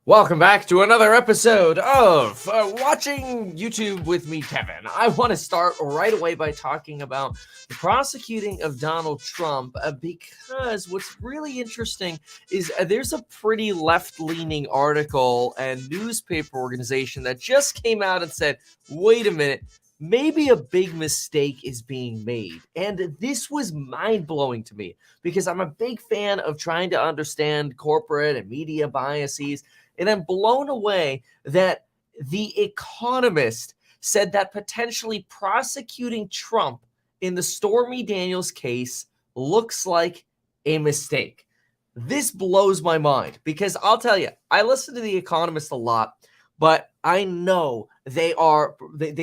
Welcome back to another episode of Watching YouTube with me, Kevin. I want to start right away by talking about the prosecuting of Donald Trump because what's really interesting is there's a pretty left-leaning article and newspaper organization that just came out and said, wait a minute, maybe a big mistake is being made. And this was mind-blowing to me because I'm a big fan of trying to understand corporate and media biases. And I'm blown away that The Economist said that potentially prosecuting Trump in the Stormy Daniels case looks like a mistake. This blows my mind because I'll tell you, I listen to The Economist a lot, but I know they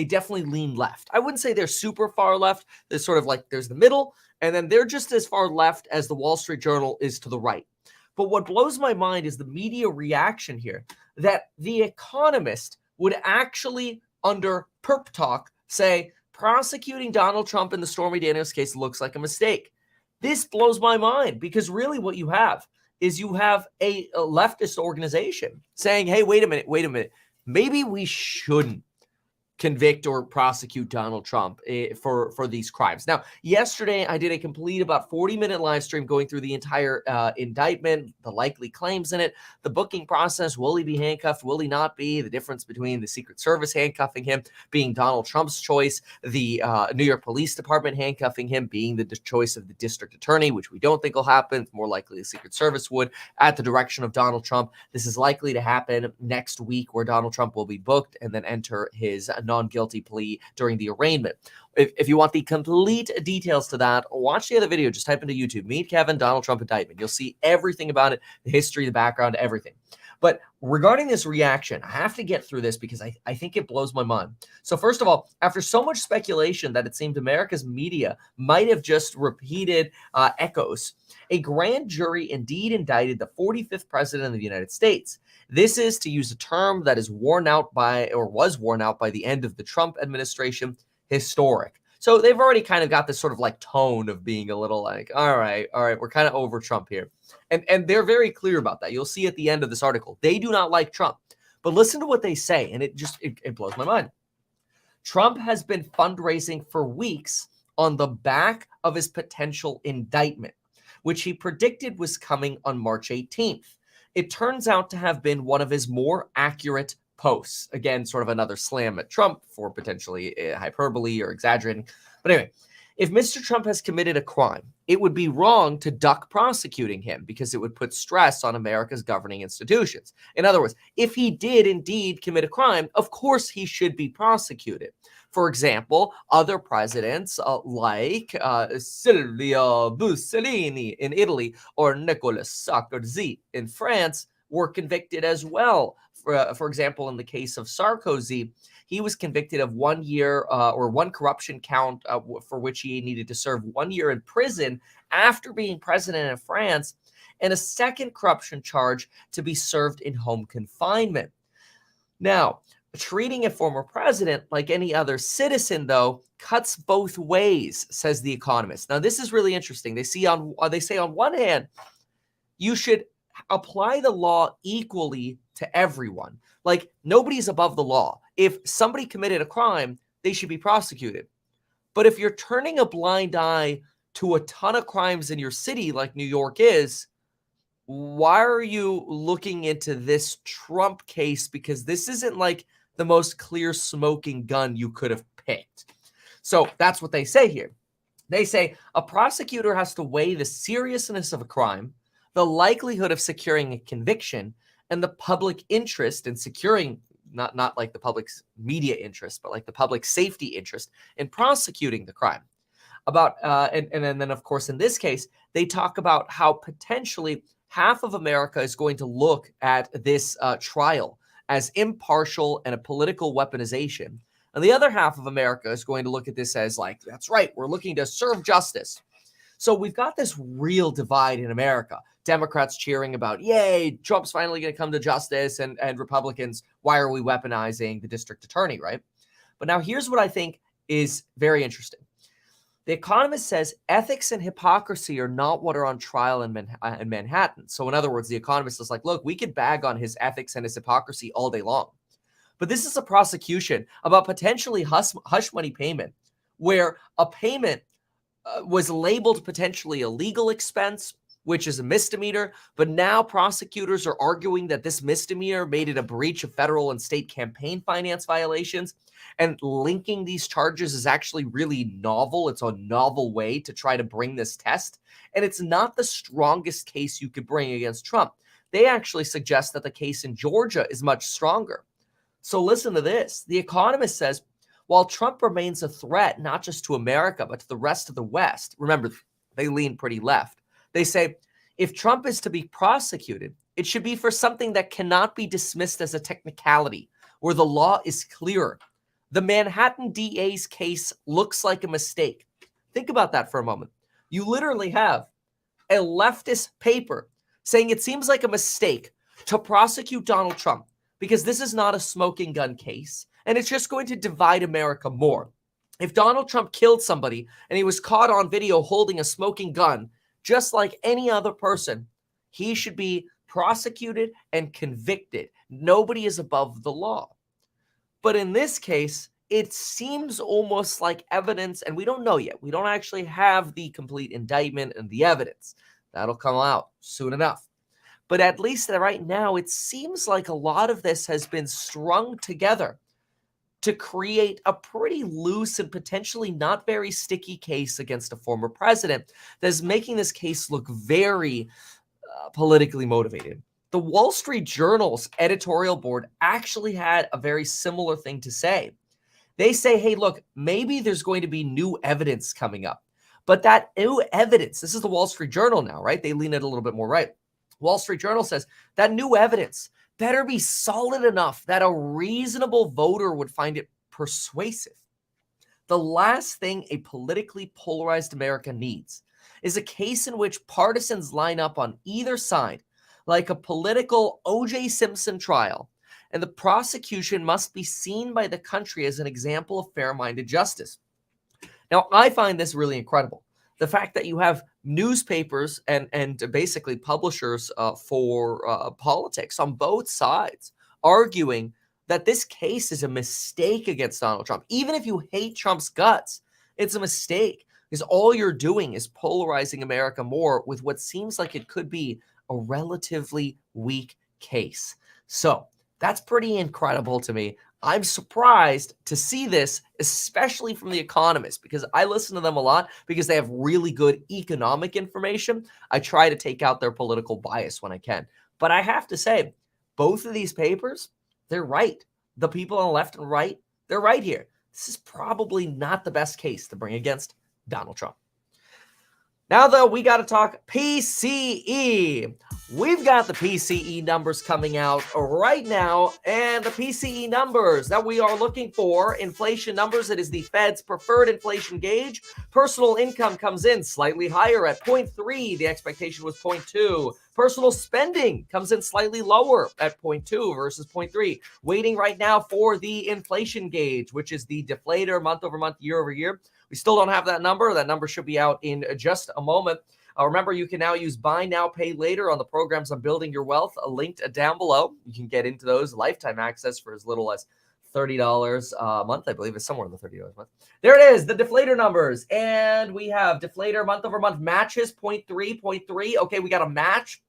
definitely lean left. I wouldn't say they're super far left. They're sort of like there's the middle, and then they're just as far left as the Wall Street Journal is to the right. But what blows my mind is the media reaction here, that The Economist would actually, under perp talk, say prosecuting Donald Trump in the Stormy Daniels case looks like a mistake. This blows my mind because really what you have is you have a leftist organization saying, hey, wait a minute, maybe we shouldn't convict or prosecute Donald Trump for these crimes. Now, yesterday I did a complete about 40-minute live stream going through the entire indictment, the likely claims in it, the booking process, will he be handcuffed, will he not be, the difference between the Secret Service handcuffing him being Donald Trump's choice, the New York Police Department handcuffing him being the choice of the district attorney, which we don't think will happen. It's more likely the Secret Service would at the direction of Donald Trump. This is likely to happen next week where Donald Trump will be booked and then enter his non-guilty plea during the arraignment. If you want the complete details to that, watch the other video. Just type into YouTube, Meet Kevin, Donald Trump indictment. You'll see everything about it, the history, the background, everything. But regarding this reaction, I have to get through this because I think it blows my mind. So first of all, after so much speculation that it seemed America's media might have just repeated echoes, a grand jury indeed indicted the 45th president of the United States. This is, to use a term that is was worn out by the end of the Trump administration, historic. So they've already kind of got this sort of like tone of being a little like, all right, we're kind of over Trump here. And they're very clear about that. You'll see at the end of this article, they do not like Trump. But listen to what they say, and it blows my mind. Trump has been fundraising for weeks on the back of his potential indictment, which he predicted was coming on March 18th. It turns out to have been one of his more accurate posts. Again, sort of another slam at Trump for potentially hyperbole or exaggerating. But anyway, if Mr. Trump has committed a crime, it would be wrong to duck prosecuting him because it would put stress on America's governing institutions. In other words, if he did indeed commit a crime, of course he should be prosecuted. For example, other presidents like Silvio Mussolini in Italy or Nicolas Sarkozy in France were convicted as well. For example, in the case of Sarkozy, he was convicted of 1 year or one corruption count for which he needed to serve 1 year in prison after being president of France, and a second corruption charge to be served in home confinement. Now, treating a former president like any other citizen, though, cuts both ways, says The Economist. Now, this is really interesting. They say on one hand, you should apply the law equally to everyone. Like, nobody's above the law. If somebody committed a crime, they should be prosecuted. But if you're turning a blind eye to a ton of crimes in your city like New York is, why are you looking into this Trump case? Because this isn't like the most clear smoking gun you could have picked. So that's what they say here. They say a prosecutor has to weigh the seriousness of a crime, the likelihood of securing a conviction, and the public interest in securing, not like the public's media interest, but like the public safety interest in prosecuting the crime. And then, of course, in this case, they talk about how potentially half of America is going to look at this trial as impartial and a political weaponization. And the other half of America is going to look at this as like, that's right, we're looking to serve justice. So we've got this real divide in America. Democrats cheering about, yay, Trump's finally going to come to justice, and Republicans, why are we weaponizing the district attorney, right? But now here's what I think is very interesting. The Economist says ethics and hypocrisy are not what are on trial in Manhattan. So in other words, The Economist is like, look, we could bag on his ethics and his hypocrisy all day long. But this is a prosecution about potentially hush money payment, where a payment was labeled potentially a legal expense, which is a misdemeanor. But now prosecutors are arguing that this misdemeanor made it a breach of federal and state campaign finance violations. And linking these charges is actually really novel. It's a novel way to try to bring this test. And it's not the strongest case you could bring against Trump. They actually suggest that the case in Georgia is much stronger. So listen to this. The Economist says, while Trump remains a threat not just to America, but to the rest of the West, remember, they lean pretty left. They say, if Trump is to be prosecuted, it should be for something that cannot be dismissed as a technicality, where the law is clearer. The Manhattan DA's case looks like a mistake. Think about that for a moment. You literally have a leftist paper saying it seems like a mistake to prosecute Donald Trump because this is not a smoking gun case, and it's just going to divide America more. If Donald Trump killed somebody and he was caught on video holding a smoking gun, just like any other person, he should be prosecuted and convicted. Nobody is above the law. But in this case, it seems almost like evidence, and we don't know yet. We don't actually have the complete indictment and the evidence. That'll come out soon enough. But at least right now, it seems like a lot of this has been strung together to create a pretty loose and potentially not very sticky case against a former president that is making this case look very politically motivated. The Wall Street Journal's editorial board actually had a very similar thing to say. They say, hey, look, maybe there's going to be new evidence coming up. But that new evidence, this is the Wall Street Journal now, right? They lean it a little bit more right. Wall Street Journal says that new evidence better be solid enough that a reasonable voter would find it persuasive. The last thing a politically polarized America needs is a case in which partisans line up on either side, like a political O.J. Simpson trial, and the prosecution must be seen by the country as an example of fair-minded justice. Now, I find this really incredible. The fact that you have newspapers and basically publishers for politics on both sides arguing that this case is a mistake against Donald Trump. Even if you hate Trump's guts, it's a mistake because all you're doing is polarizing America more with what seems like it could be a relatively weak case. So that's pretty incredible to me. I'm surprised to see this, especially from The Economist, because I listen to them a lot because they have really good economic information. I try to take out their political bias when I can. But I have to say, both of these papers, they're right. The people on the left and right, they're right here. This is probably not the best case to bring against Donald Trump. Now, though, we got to talk PCE. We've got the PCE numbers coming out right now, and the PCE numbers that we are looking for, inflation numbers, it is the Fed's preferred inflation gauge. Personal income comes in slightly higher at 0.3. The expectation was 0.2. Personal spending comes in slightly lower at 0.2 versus 0.3. Waiting right now for the inflation gauge, which is the deflator month over month, year over year. We still don't have that number. That number should be out in just a moment. Remember, you can now use buy now, pay later on the programs on Building Your Wealth, linked down below. You can get into those lifetime access for as little as $30 a month. I believe it's somewhere in the $30 a month. There it is, the deflator numbers. And we have deflator month over month matches 0.3, 0.3. Okay, we got a match.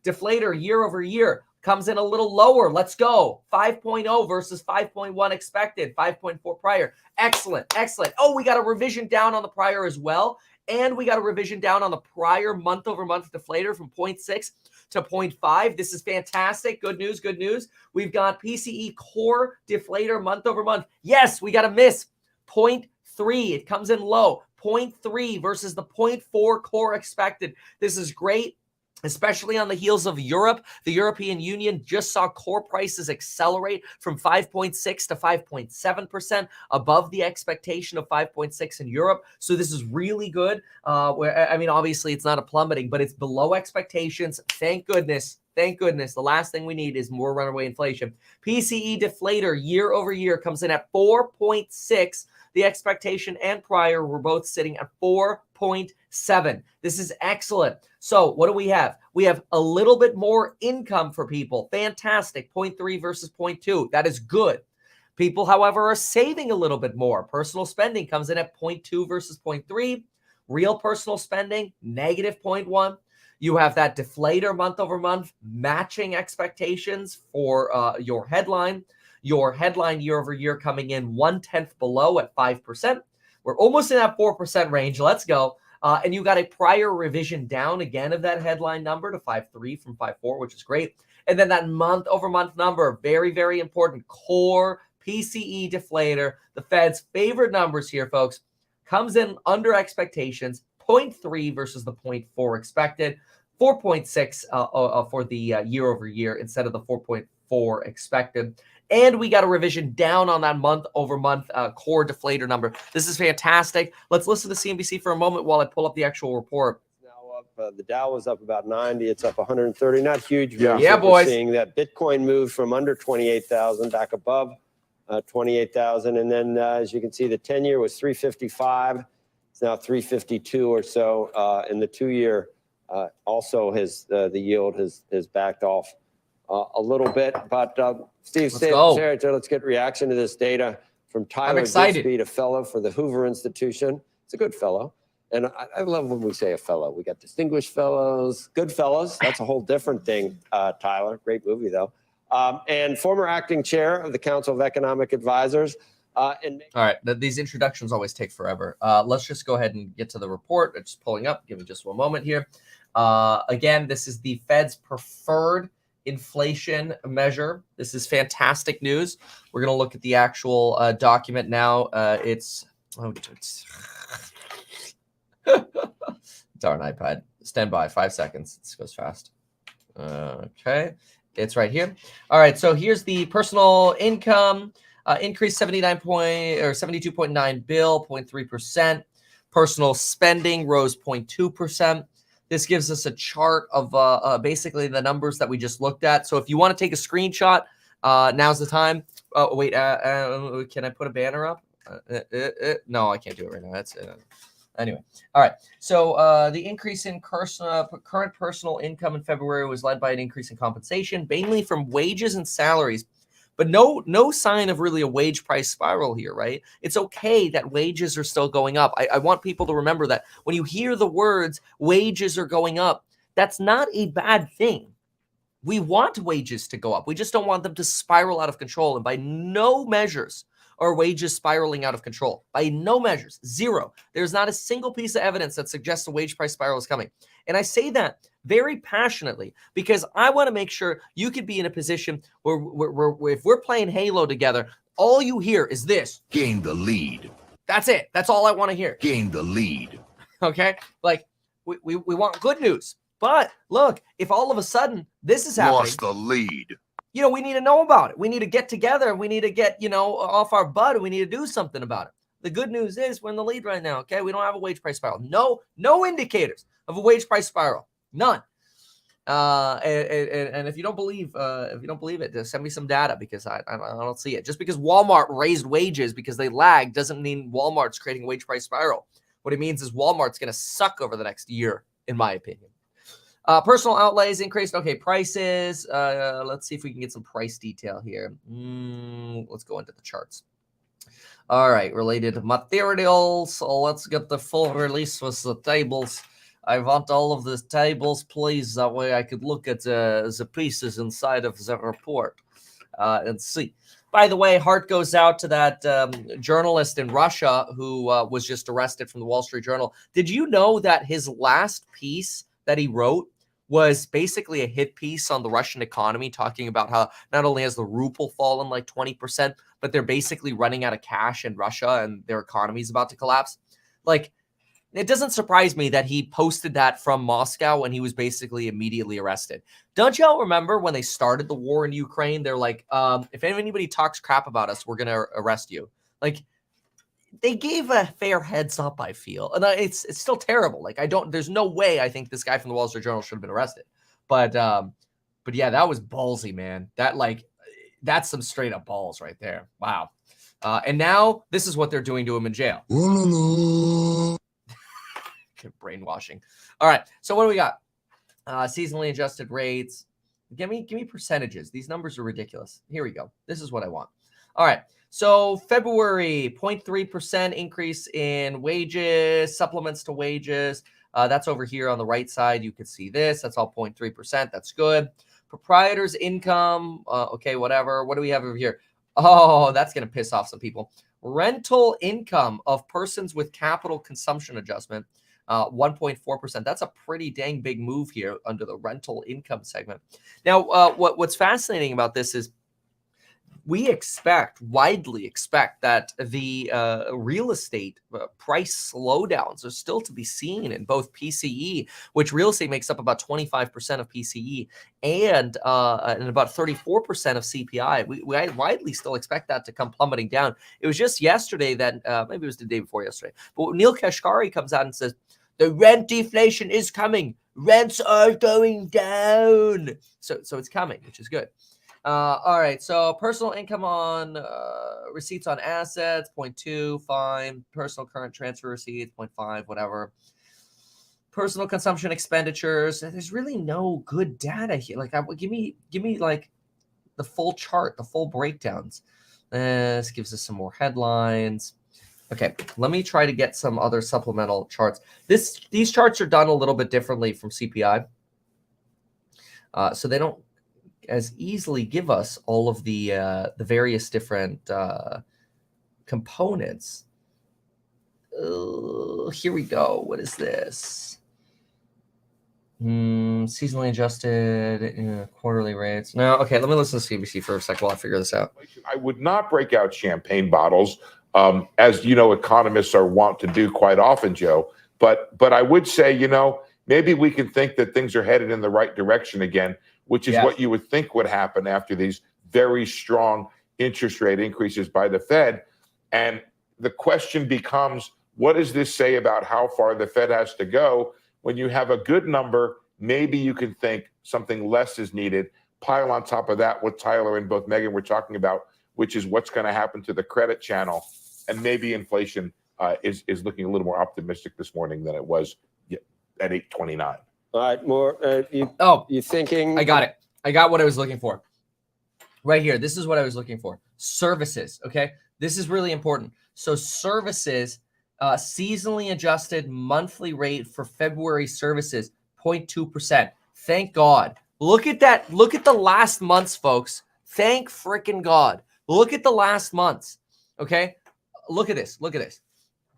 Deflator year over year comes in a little lower. Let's go. 5.0 versus 5.1 expected, 5.4 prior. Excellent, excellent. Oh, we got a revision down on the prior as well. And we got a revision down on the prior month over month deflator from 0.6 to 0.5. This is fantastic. Good news, good news. We've got PCE core deflator month over month. Yes, we got a miss. 0.3. It comes in low. 0.3 versus the 0.4 core expected. This is great, especially on the heels of Europe. The European Union just saw core prices accelerate from 5.6 to 5.7%, above the expectation of 5.6 in Europe. So this is really good. Obviously it's not a plummeting, but it's below expectations. Thank goodness. Thank goodness. The last thing we need is more runaway inflation. PCE deflator year over year comes in at 4.6. The expectation and prior were both sitting at 4.7. This is excellent. So what do we have? We have a little bit more income for people. Fantastic. 0.3 versus 0.2. That is good. People, however, are saving a little bit more. Personal spending comes in at 0.2 versus 0.3. Real personal spending, negative 0.1. You have that deflator month over month matching expectations for your headline. Your headline year over year coming in 1/10 below at 5%. We're almost in that 4% range. Let's go. And you got a prior revision down again of that headline number to 5.3 from 5.4, which is great. And then that month over month number, very, very important. Core PCE deflator, the Fed's favorite numbers here, folks, comes in under expectations, 0.3 versus the 0.4 expected, 4.6 for the year over year instead of the 4.4 expected. And we got a revision down on that month over month core deflator number. This is fantastic. Let's listen to CNBC for a moment while I pull up the actual report. Now up, the Dow was up about 90. It's up 130. Not huge. Yeah, boys. We're seeing that Bitcoin moved from under 28,000 back above 28,000. And then as you can see, the 10-year was 355. It's now 352 or so. And the 2-year also has the yield has backed off a little bit. But Steve, let's get reaction to this data from Tyler Goodspeed, a fellow for the Hoover Institution. It's a good fellow. And I love when we say a fellow. We got distinguished fellows, good fellows. That's a whole different thing, Tyler. Great movie, though. And former acting chair of the Council of Economic Advisors. All right, these introductions always take forever. Let's just go ahead and get to the report. It's just pulling up. Give me just one moment here. Again, this is the Fed's preferred inflation measure. This is fantastic news. We're going to look at the actual document now. It's darn iPad. Stand by 5 seconds. This goes fast. Okay. It's right here. All right. So here's the personal income increase 72.9 bill, 0.3%. Personal spending rose 0.2%. This gives us a chart of basically the numbers that we just looked at. So if you want to take a screenshot, now's the time. Oh, wait. Can I put a banner up? No, I can't do it right now. That's anyway. All right. So the increase in current personal income in February was led by an increase in compensation, mainly from wages and salaries. But no sign of really a wage price spiral here, right? It's okay that wages are still going up. I want people to remember that when you hear the words wages are going up, that's not a bad thing. We want wages to go up. We just don't want them to spiral out of control. And by no measures are wages spiraling out of control. By no measures, zero. There's not a single piece of evidence that suggests a wage price spiral is coming. And I say that very passionately because I want to make sure you could be in a position where if we're playing Halo together, all you hear is this. Gain the lead. That's it. That's all I want to hear. Gain the lead. Okay? Like, we want good news. But look, if all of a sudden this is happening. Lost the lead. We need to know about it. We need to get together. We need to get, off our butt. And we need to do something about it. The good news is we're in the lead right now, okay? We don't have a wage price spiral. No indicators of a wage price spiral. None. And if you don't believe it, just send me some data because I don't see it. Just because Walmart raised wages because they lagged doesn't mean Walmart's creating a wage price spiral. What it means is Walmart's going to suck over the next year, in my opinion. Personal outlays increased. Okay, prices. Let's see if we can get some price detail here. Let's go into the charts. All right, related materials. So let's get the full release with the tables. I want all of the tables, please. That way I could look at the pieces inside of the report and see. By the way, heart goes out to that journalist in Russia who was just arrested from the Wall Street Journal. Did you know that his last piece that he wrote was basically a hit piece on the Russian economy, talking about how not only has the ruble fallen like 20%, but they're basically running out of cash in Russia and their economy is about to collapse? Like, it doesn't surprise me that he posted that from Moscow when he was basically immediately arrested. Don't y'all remember when they started the war in Ukraine? They're like, if anybody talks crap about us, we're going to arrest you. Like, they gave a fair heads up, I feel. And it's still terrible. Like, there's no way I think this guy from the Wall Street Journal should have been arrested. But But yeah, that was ballsy, man. That's some straight up balls right there. Wow. And now this is what they're doing to him in jail. Brainwashing. All right. So what do we got? Seasonally adjusted rates. Give me percentages. These numbers are ridiculous. Here we go. This is what I want. All right. So February, 0.3% increase in wages, supplements to wages. That's over here on the right side. You can see this. That's all 0.3%. That's good. Proprietor's income. Okay, whatever. What do we have over here? Oh, that's going to piss off some people. Rental income of persons with capital consumption adjustment. 1.4%. That's a pretty dang big move here under the rental income segment. Now, what's fascinating about this is we widely expect that the real estate price slowdowns are still to be seen in both PCE, which real estate makes up about 25% of PCE, and about 34% of CPI. We widely still expect that to come plummeting down. It was just yesterday that, maybe it was the day before yesterday, but Neil Kashkari comes out and says, the rent deflation is coming. Rents are going down. So it's coming, which is good. All right, so personal income on receipts on assets, 0.2, fine. Personal current transfer receipts, 0.5, whatever. Personal consumption expenditures. There's really no good data here. Like, give me like the full chart, the full breakdowns. This gives us some more headlines. Okay, let me try to get some other supplemental charts. These charts are done a little bit differently from CPI. So they don't as easily give us all of the various different components. Here we go. What is this? Seasonally adjusted quarterly rates. No, okay. Let me listen to CBC for a second while I figure this out. I would not break out champagne bottles, as you know, economists are wont to do quite often, Joe. But I would say, maybe we can think that things are headed in the right direction again, which is what you would think would happen after these very strong interest rate increases by the Fed. And the question becomes, what does this say about how far the Fed has to go? When you have a good number, maybe you can think something less is needed. Pile on top of that what Tyler and both Megan were talking about, which is what's going to happen to the credit channel. And maybe inflation is looking a little more optimistic this morning than it was at 829. All right, more. You thinking? I got it. I got what I was looking for. Right here. This is what I was looking for. Services. Okay. This is really important. So services, seasonally adjusted monthly rate for February services, 0.2%. Thank God. Look at that. Look at the last months, folks. Thank freaking God. Look at the last months. Okay. Look at this. Look at this.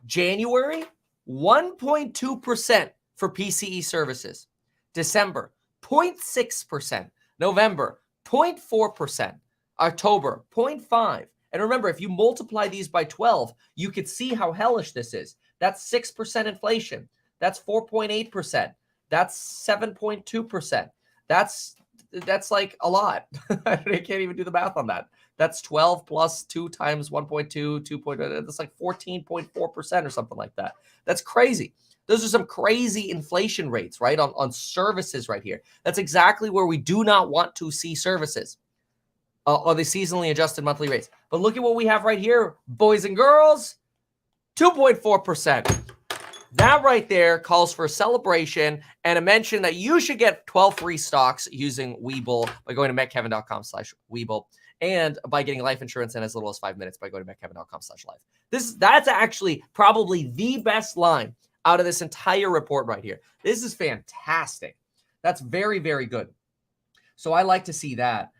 January, 1.2% for PCE services. December, 0.6%. November, 0.4%. October, 0.5%. And remember, if you multiply these by 12, you could see how hellish this is. That's 6% inflation. That's 4.8%. That's 7.2%. That's like a lot. I can't even do the math on that. That's 12 plus 2 times 1.2, 2.0. That's like 14.4% or something like that. That's crazy. Those are some crazy inflation rates, right, on services right here. That's exactly where we do not want to see services, on the seasonally adjusted monthly rates. But look at what we have right here, boys and girls, 2.4%. That right there calls for a celebration and a mention that you should get 12 free stocks using Webull by going to metkevin.com/Webull and by getting life insurance in as little as 5 minutes by going to metkevin.com/life. That's actually probably the best line out of this entire report right here. This is fantastic. That's very, very good. So I like to see that.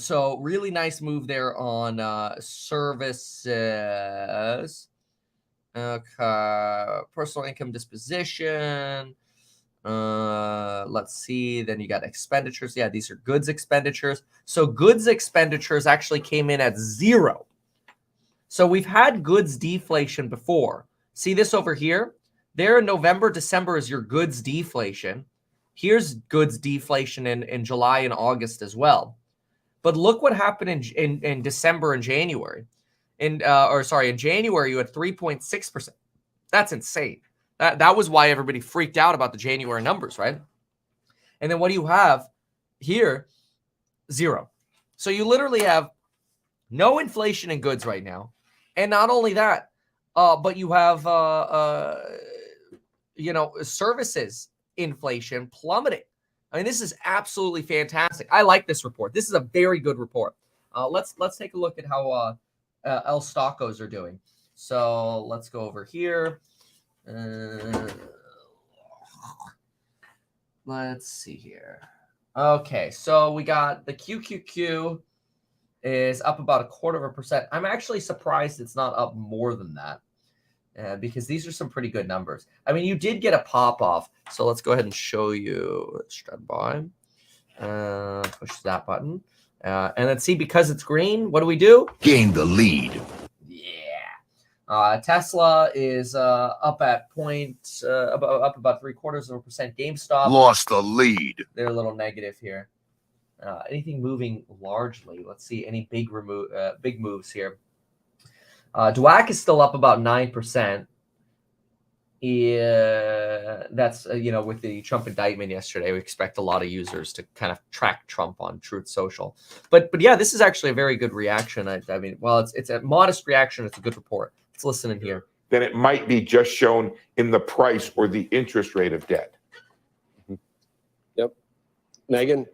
So really nice move there on services. Okay. Personal income disposition. Let's see. Then you got expenditures. Yeah, these are goods expenditures. So goods expenditures actually came in at 0. So we've had goods deflation before. See this over here? There in November, December is your goods deflation. Here's goods deflation in July and August as well. But look what happened in December and January. In January, you had 3.6%. That's insane. That was why everybody freaked out about the January numbers, right? And then what do you have here, 0. So you literally have no inflation in goods right now. And not only that, but you have, services inflation plummeting. I mean, this is absolutely fantastic. I like this report. This is a very good report. Let's take a look at how El Stockos are doing. So let's go over here. Let's see here. Okay, so we got the QQQ is up about 0.25%. I'm actually surprised it's not up more than that because these are some pretty good numbers. I mean, you did get a pop off. So let's go ahead and show you. Stand by. Push that button. And then see, because it's green, what do? Gain the lead. Yeah. Tesla is up at up about 0.75%. GameStop Lost the lead. They're a little negative here. Anything moving largely? Let's see any big moves here. DWAC is still up about 9%. That's with the Trump indictment yesterday, we expect a lot of users to kind of track Trump on Truth Social. But yeah, this is actually a very good reaction. I mean, well, it's a modest reaction. It's a good report. Let's listen in here. Then it might be just shown in the price or the interest rate of debt. Yep. Megan?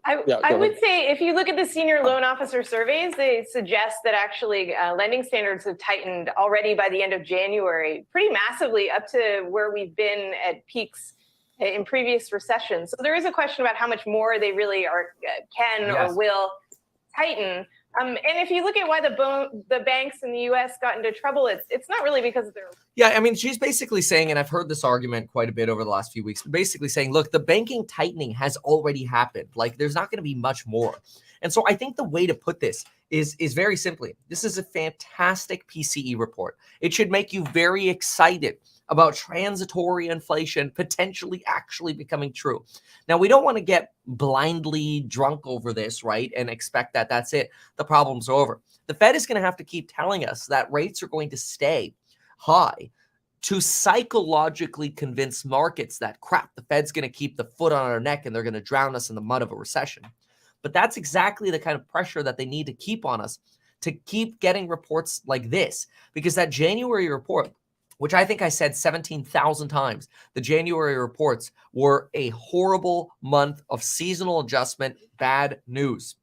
I would say if you look at the senior loan officer surveys, they suggest that actually lending standards have tightened already by the end of January, pretty massively up to where we've been at peaks in previous recessions. So there is a question about how much more they really can or will tighten. And if you look at why the banks in the U.S. got into trouble, it's not really because of their. Yeah, I mean, she's basically saying, and I've heard this argument quite a bit over the last few weeks, basically saying, look, the banking tightening has already happened. Like, there's not going to be much more. And so I think the way to put this is very simply, this is a fantastic PCE report. It should make you very excited about transitory inflation potentially actually becoming true. Now, we don't want to get blindly drunk over this, right, and expect that that's it. The problem's over. The Fed is going to have to keep telling us that rates are going to stay high to psychologically convince markets that, crap, the Fed's going to keep the foot on our neck and they're going to drown us in the mud of a recession. But that's exactly the kind of pressure that they need to keep on us to keep getting reports like this, because that January report, which I think I said 17,000 times, the January reports were a horrible month of seasonal adjustment, bad news.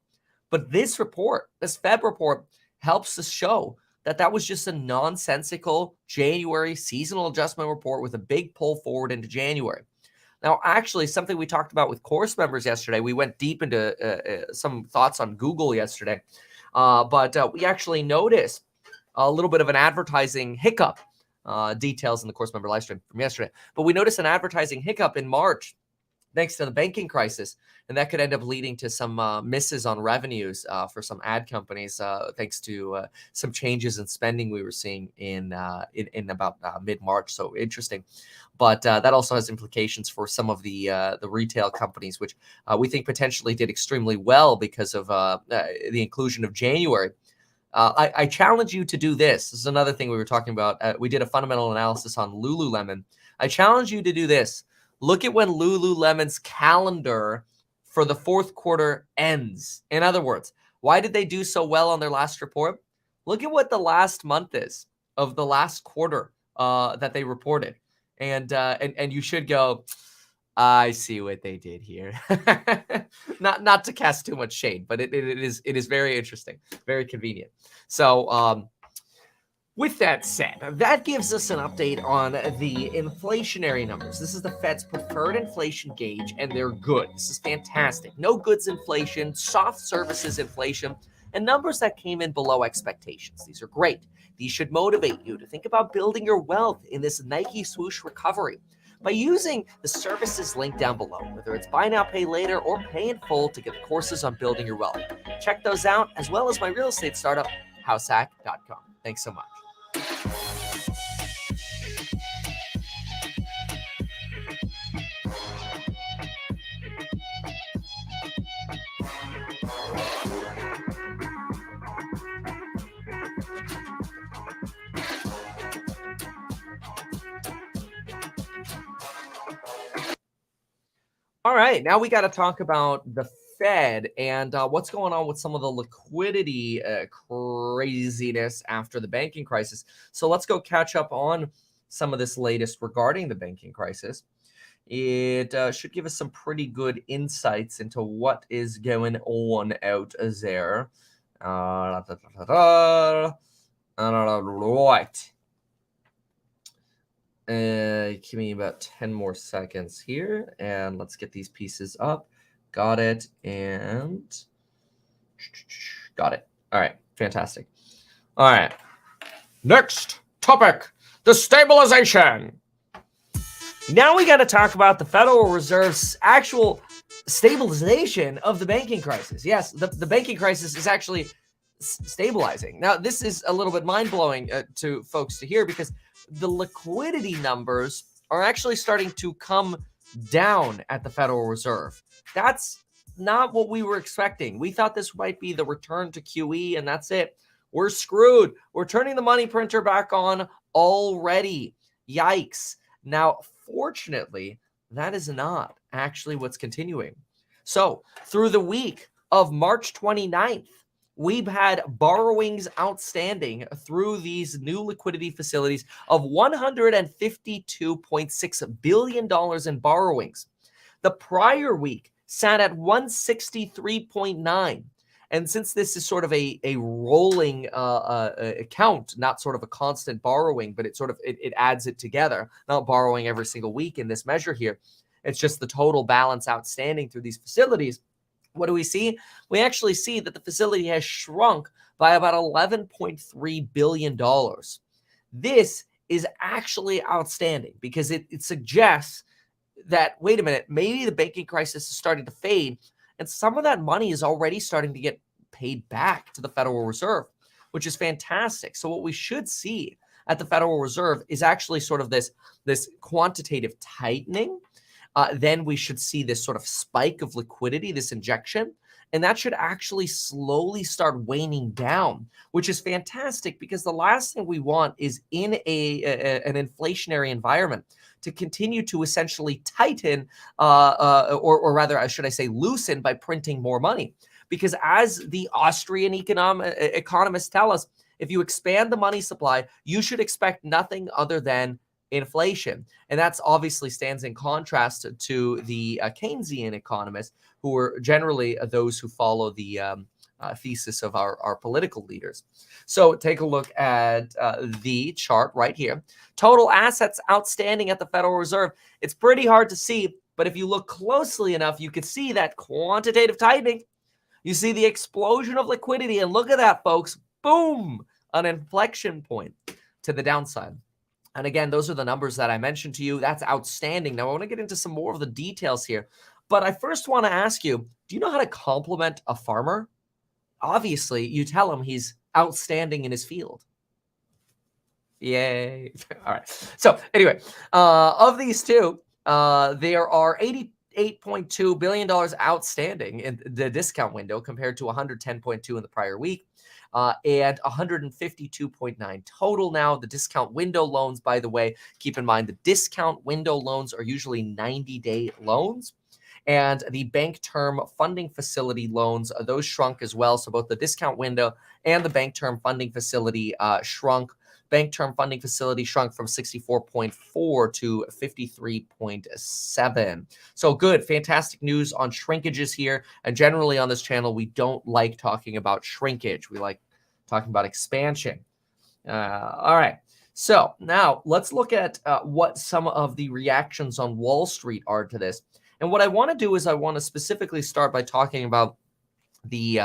But this report, this Fed report, helps us show that that was just a nonsensical January seasonal adjustment report with a big pull forward into January. Now, actually, something we talked about with course members yesterday, we went deep into some thoughts on Google yesterday, but we actually noticed a little bit of an advertising hiccup. Details in the course member live stream from yesterday. But we noticed an advertising hiccup in March thanks to the banking crisis, and that could end up leading to some misses on revenues for some ad companies thanks to some changes in spending we were seeing in about mid-March. So interesting. But that also has implications for some of the retail companies, which we think potentially did extremely well because of the inclusion of January. I challenge you to do this. This is another thing we were talking about. We did a fundamental analysis on Lululemon. I challenge you to do this. Look at when Lululemon's calendar for the fourth quarter ends. In other words, why did they do so well on their last report? Look at what the last month is of the last quarter that they reported. And you should go, I see what they did here. not to cast too much shade, but it is very interesting, very convenient. So with that said, that gives us an update on the inflationary numbers. This is the Fed's preferred inflation gauge, and they're good. This is fantastic. No goods inflation, soft services inflation, and numbers that came in below expectations. These are great. These should motivate you to think about building your wealth in this Nike swoosh recovery by using the services link down below, whether it's buy now, pay later, or pay in full to get the courses on building your wealth. Check those out, as well as my real estate startup, househack.com. Thanks so much. All right, now we got to talk about the Fed and what's going on with some of the liquidity craziness after the banking crisis. So let's go catch up on some of this latest regarding the banking crisis. It should give us some pretty good insights into what is going on out there. Right. Give me about 10 more seconds here, and let's get these pieces up. Got it, and got it. All right, fantastic. All right, next topic, the stabilization. Now we got to talk about the Federal Reserve's actual stabilization of the banking crisis. Yes, the banking crisis is actually stabilizing. Now, this is a little bit mind-blowing to folks to hear because the liquidity numbers are actually starting to come down at the Federal Reserve. That's not what we were expecting. We thought this might be the return to QE, and that's it. We're screwed. We're turning the money printer back on already. Yikes. Now, fortunately, that is not actually what's continuing. So, through the week of March 29th, we've had borrowings outstanding through these new liquidity facilities of $152.6 billion in borrowings. The prior week sat at 163.9. And since this is sort of a rolling account, not sort of a constant borrowing, but it adds it together, not borrowing every single week in this measure here. It's just the total balance outstanding through these facilities. What do we see? We actually see that the facility has shrunk by about $11.3 billion. This is actually outstanding because it suggests that, wait a minute, maybe the banking crisis is starting to fade and some of that money is already starting to get paid back to the Federal Reserve, which is fantastic. So what we should see at the Federal Reserve is actually sort of this quantitative tightening. Then we should see this sort of spike of liquidity, this injection, and that should actually slowly start waning down, which is fantastic because the last thing we want is in an inflationary environment to continue to essentially tighten, or rather, should I say, loosen by printing more money. Because as the Austrian economists tell us, if you expand the money supply, you should expect nothing other than inflation. And that's obviously stands in contrast to the Keynesian economists, who are generally those who follow the thesis of our political leaders. So take a look at the chart right here. Total assets outstanding at the Federal Reserve. It's pretty hard to see, but if you look closely enough, you could see that quantitative tightening. You see the explosion of liquidity, and look at that, folks. Boom! An inflection point to the downside. And again, those are the numbers that I mentioned to you. That's outstanding. Now, I want to get into some more of the details here. But I first want to ask you, do you know how to compliment a farmer? Obviously, you tell him he's outstanding in his field. Yay. All right. So anyway, of these two, there are $88.2 billion outstanding in the discount window compared to 110.2 in the prior week. And 152.9 total now. The discount window loans, by the way, keep in mind the discount window loans are usually 90-day loans. And the bank term funding facility loans, those shrunk as well. So both the discount window and the bank term funding facility shrunk. Bank term funding facility shrunk from 64.4 to 53.7. So good, fantastic news on shrinkages here. And generally on this channel, we don't like talking about shrinkage. We like talking about expansion. All right. So now let's look at what some of the reactions on Wall Street are to this. And what I want to do is I want to specifically start by talking about the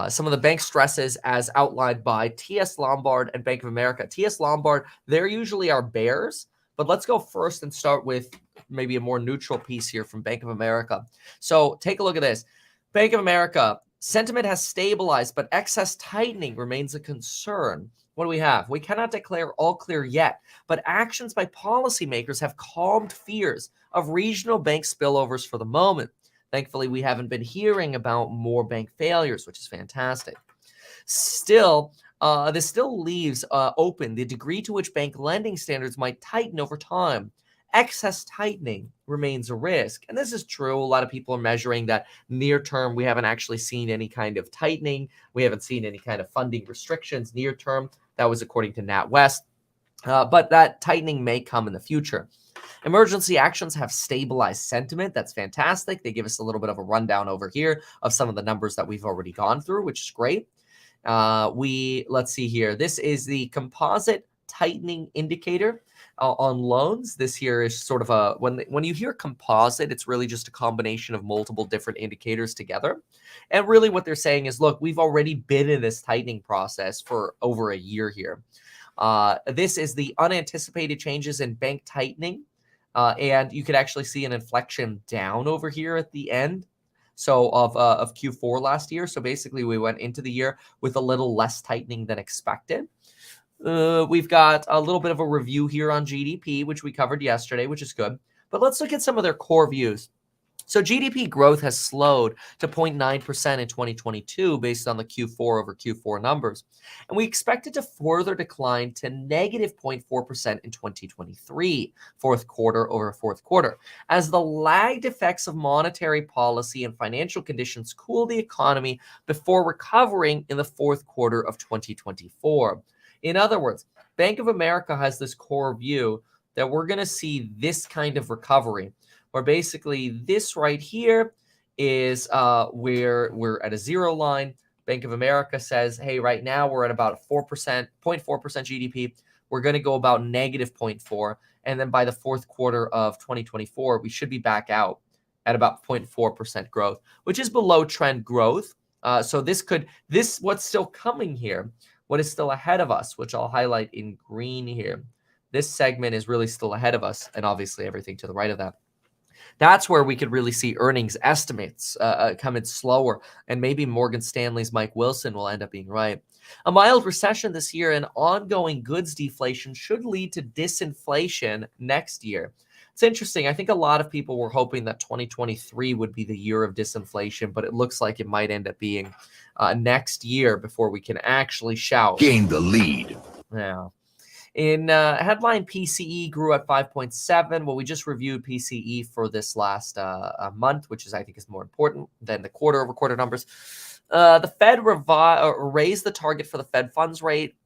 some of the bank stresses as outlined by T.S. Lombard and Bank of America. T.S. Lombard, they're usually our bears, but let's go first and start with maybe a more neutral piece here from Bank of America. So take a look at this. Bank of America, sentiment has stabilized, but excess tightening remains a concern. What do we have? We cannot declare all clear yet, but actions by policymakers have calmed fears of regional bank spillovers for the moment. Thankfully, we haven't been hearing about more bank failures, which is fantastic. Still, this still leaves open the degree to which bank lending standards might tighten over time. excess tightening remains a risk. And this is true. A lot of people are measuring that near term. We haven't actually seen any kind of tightening. We haven't seen any kind of funding restrictions near term. That was according to NatWest. But that tightening may come in the future. Emergency actions have stabilized sentiment. That's fantastic. They give us a little bit of a rundown over here of some of the numbers that we've already gone through, which is great. Let's see here. This is the composite tightening indicator on loans. This here is sort of a, when you hear composite, it's really just a combination of multiple different indicators together. And really what they're saying is, look, we've already been in this tightening process for over a year here. This is the unanticipated changes in bank tightening. And you could actually see an inflection down over here at the end. So of Q4 last year. So basically we went into the year with a little less tightening than expected. We've got a little bit of a review here on GDP, which we covered yesterday, which is good. But let's look at some of their core views. So GDP growth has slowed to 0.9% in 2022 based on the Q4 over Q4 numbers. And we expect it to further decline to negative 0.4% in 2023, fourth quarter over fourth quarter, as the lagged effects of monetary policy and financial conditions cool the economy before recovering in the fourth quarter of 2024. In other words, Bank of America has this core view that we're going to see this kind of recovery, where basically this right here is where we're at a zero line. Bank of America says, hey, right now we're at about 4%, 0.4% GDP. We're going to go about negative 0.4. And then by the fourth quarter of 2024, we should be back out at about 0.4% growth, which is below trend growth. So what's still coming here, what is still ahead of us, which I'll highlight in green here. This segment is really still ahead of us, and obviously everything to the right of that. That's where we could really see earnings estimates come in slower, and maybe Morgan Stanley's Mike Wilson will end up being right. A mild recession this year and ongoing goods deflation should lead to disinflation next year. It's interesting. I think a lot of people were hoping that 2023 would be the year of disinflation, but it looks like it might end up being next year before we can actually shout. Gain the lead. Yeah. In headline, PCE grew at 5.7. Well, we just reviewed PCE for this last month, which I think is more important than the quarter-over-quarter numbers. The Fed raised the target for the Fed funds rate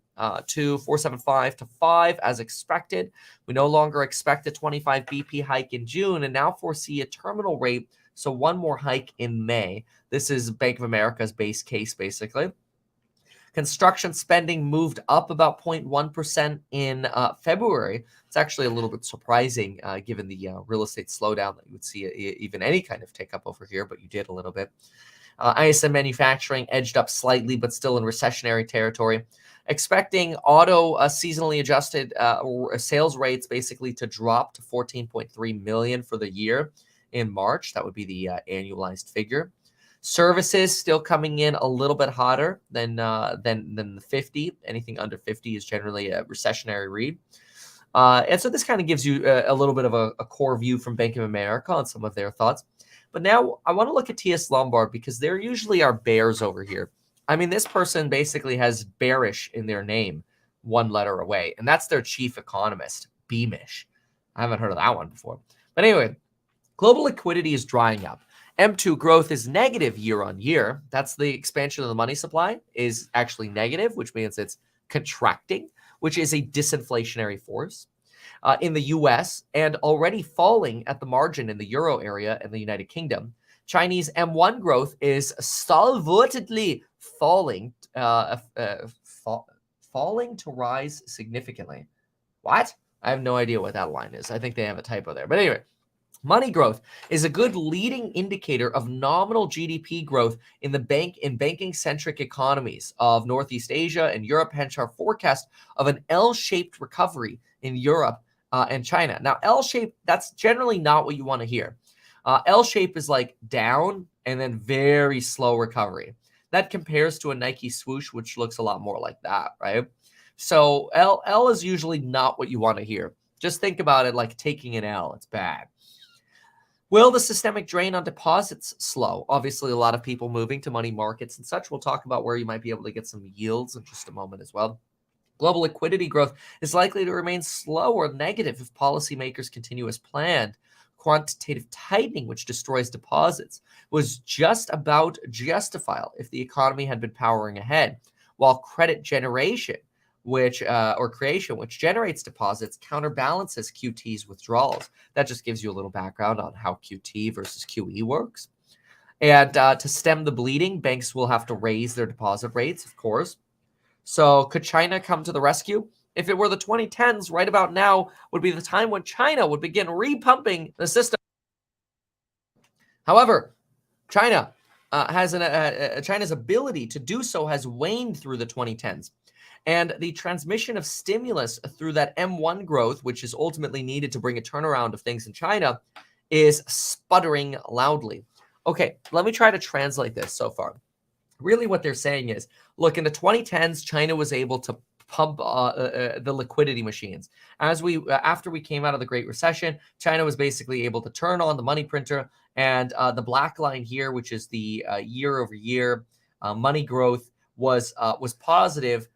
to 4.75 to 5 as expected. We no longer expect a 25 BP hike in June and now foresee a terminal rate, so one more hike in May. This is Bank of America's base case, basically. Construction spending moved up about 0.1% in February. It's actually a little bit surprising given the real estate slowdown that you would see even any kind of tick up over here, but you did a little bit. ISM manufacturing edged up slightly, but still in recessionary territory. Expecting auto seasonally adjusted sales rates basically to drop to 14.3 million for the year in March. That would be the annualized figure. Services still coming in a little bit hotter than the 50. Anything under 50 is generally a recessionary read. And so this kind of gives you a little bit of a core view from Bank of America on some of their thoughts. But now I want to look at TS Lombard because they're usually our bears over here. I mean, this person basically has bearish in their name, one letter away, and that's their chief economist, Beamish. I haven't heard of that one before. But anyway, global liquidity is drying up. M2 growth is negative year on year. That's the expansion of the money supply is actually negative, which means it's contracting, which is a disinflationary force in the US and already falling at the margin in the Euro area and the United Kingdom. Chinese M1 growth is stalwartly falling to rise significantly. What? I have no idea what that line is. I think they have a typo there. But anyway, money growth is a good leading indicator of nominal GDP growth in banking-centric economies of Northeast Asia and Europe, hence our forecast of an L-shaped recovery in Europe and China. Now, L-shape, that's generally not what you want to hear. L-shape is like down and then very slow recovery. That compares to a Nike swoosh, which looks a lot more like that, right? So L is usually not what you want to hear. Just think about it like taking an L. It's bad. Will the systemic drain on deposits slow? Obviously, a lot of people moving to money markets and such. We'll talk about where you might be able to get some yields in just a moment as well. Global liquidity growth is likely to remain slow or negative if policymakers continue as planned. Quantitative tightening, which destroys deposits, was just about justifiable if the economy had been powering ahead, while credit generation, which generates deposits, counterbalances QT's withdrawals. That just gives you a little background on how QT versus QE works. And to stem the bleeding, banks will have to raise their deposit rates, of course. So could China come to the rescue? If it were the 2010s, right about now would be the time when China would begin repumping the system. However, China China's ability to do so has waned through the 2010s. And the transmission of stimulus through that M1 growth, which is ultimately needed to bring a turnaround of things in China, is sputtering loudly. Okay, let me try to translate this so far. Really what they're saying is, look, in the 2010s, China was able to pump the liquidity machines. After we came out of the Great Recession, China was basically able to turn on the money printer, and the black line here, which is the year-over-year money growth, was positive,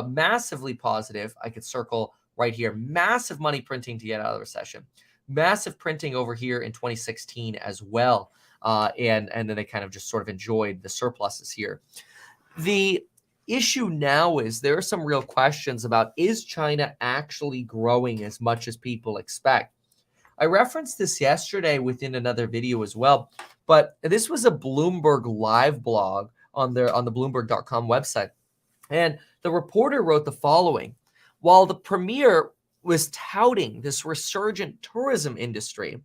massively positive. I could circle right here, massive money printing to get out of the recession, massive printing over here in 2016 as well. And then they kind of just sort of enjoyed the surpluses here. The issue now is there are some real questions about, is China actually growing as much as people expect? I referenced this yesterday within another video as well, but this was a Bloomberg live blog on the Bloomberg.com website. And the reporter wrote the following: while the premier was touting this resurgent tourism industry,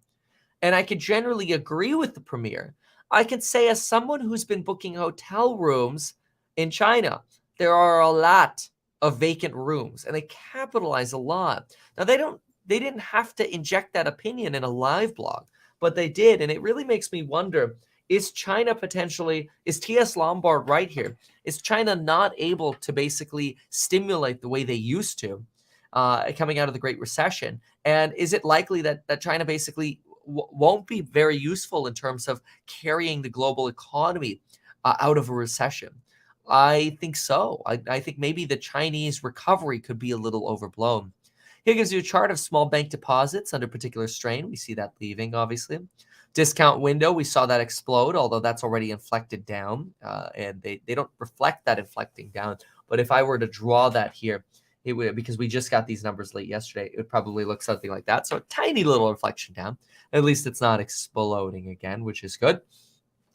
and I could generally agree with the premier, I can say, as someone who's been booking hotel rooms in China, there are a lot of vacant rooms, and they capitalize a lot. Now, they didn't have to inject that opinion in a live blog, but they did, and it really makes me wonder, is T.S. Lombard right here? Is China not able to basically stimulate the way they used to coming out of the Great Recession? And is it likely that China basically won't be very useful in terms of carrying the global economy out of a recession? I think so. I think maybe the Chinese recovery could be a little overblown. Here gives you a chart of small bank deposits under particular strain. We see that leaving, obviously. Discount window, we saw that explode, although that's already inflected down, and they don't reflect that inflecting down. But if I were to draw that here, it would, because we just got these numbers late yesterday, it would probably look something like that. So a tiny little inflection down. At least it's not exploding again, which is good.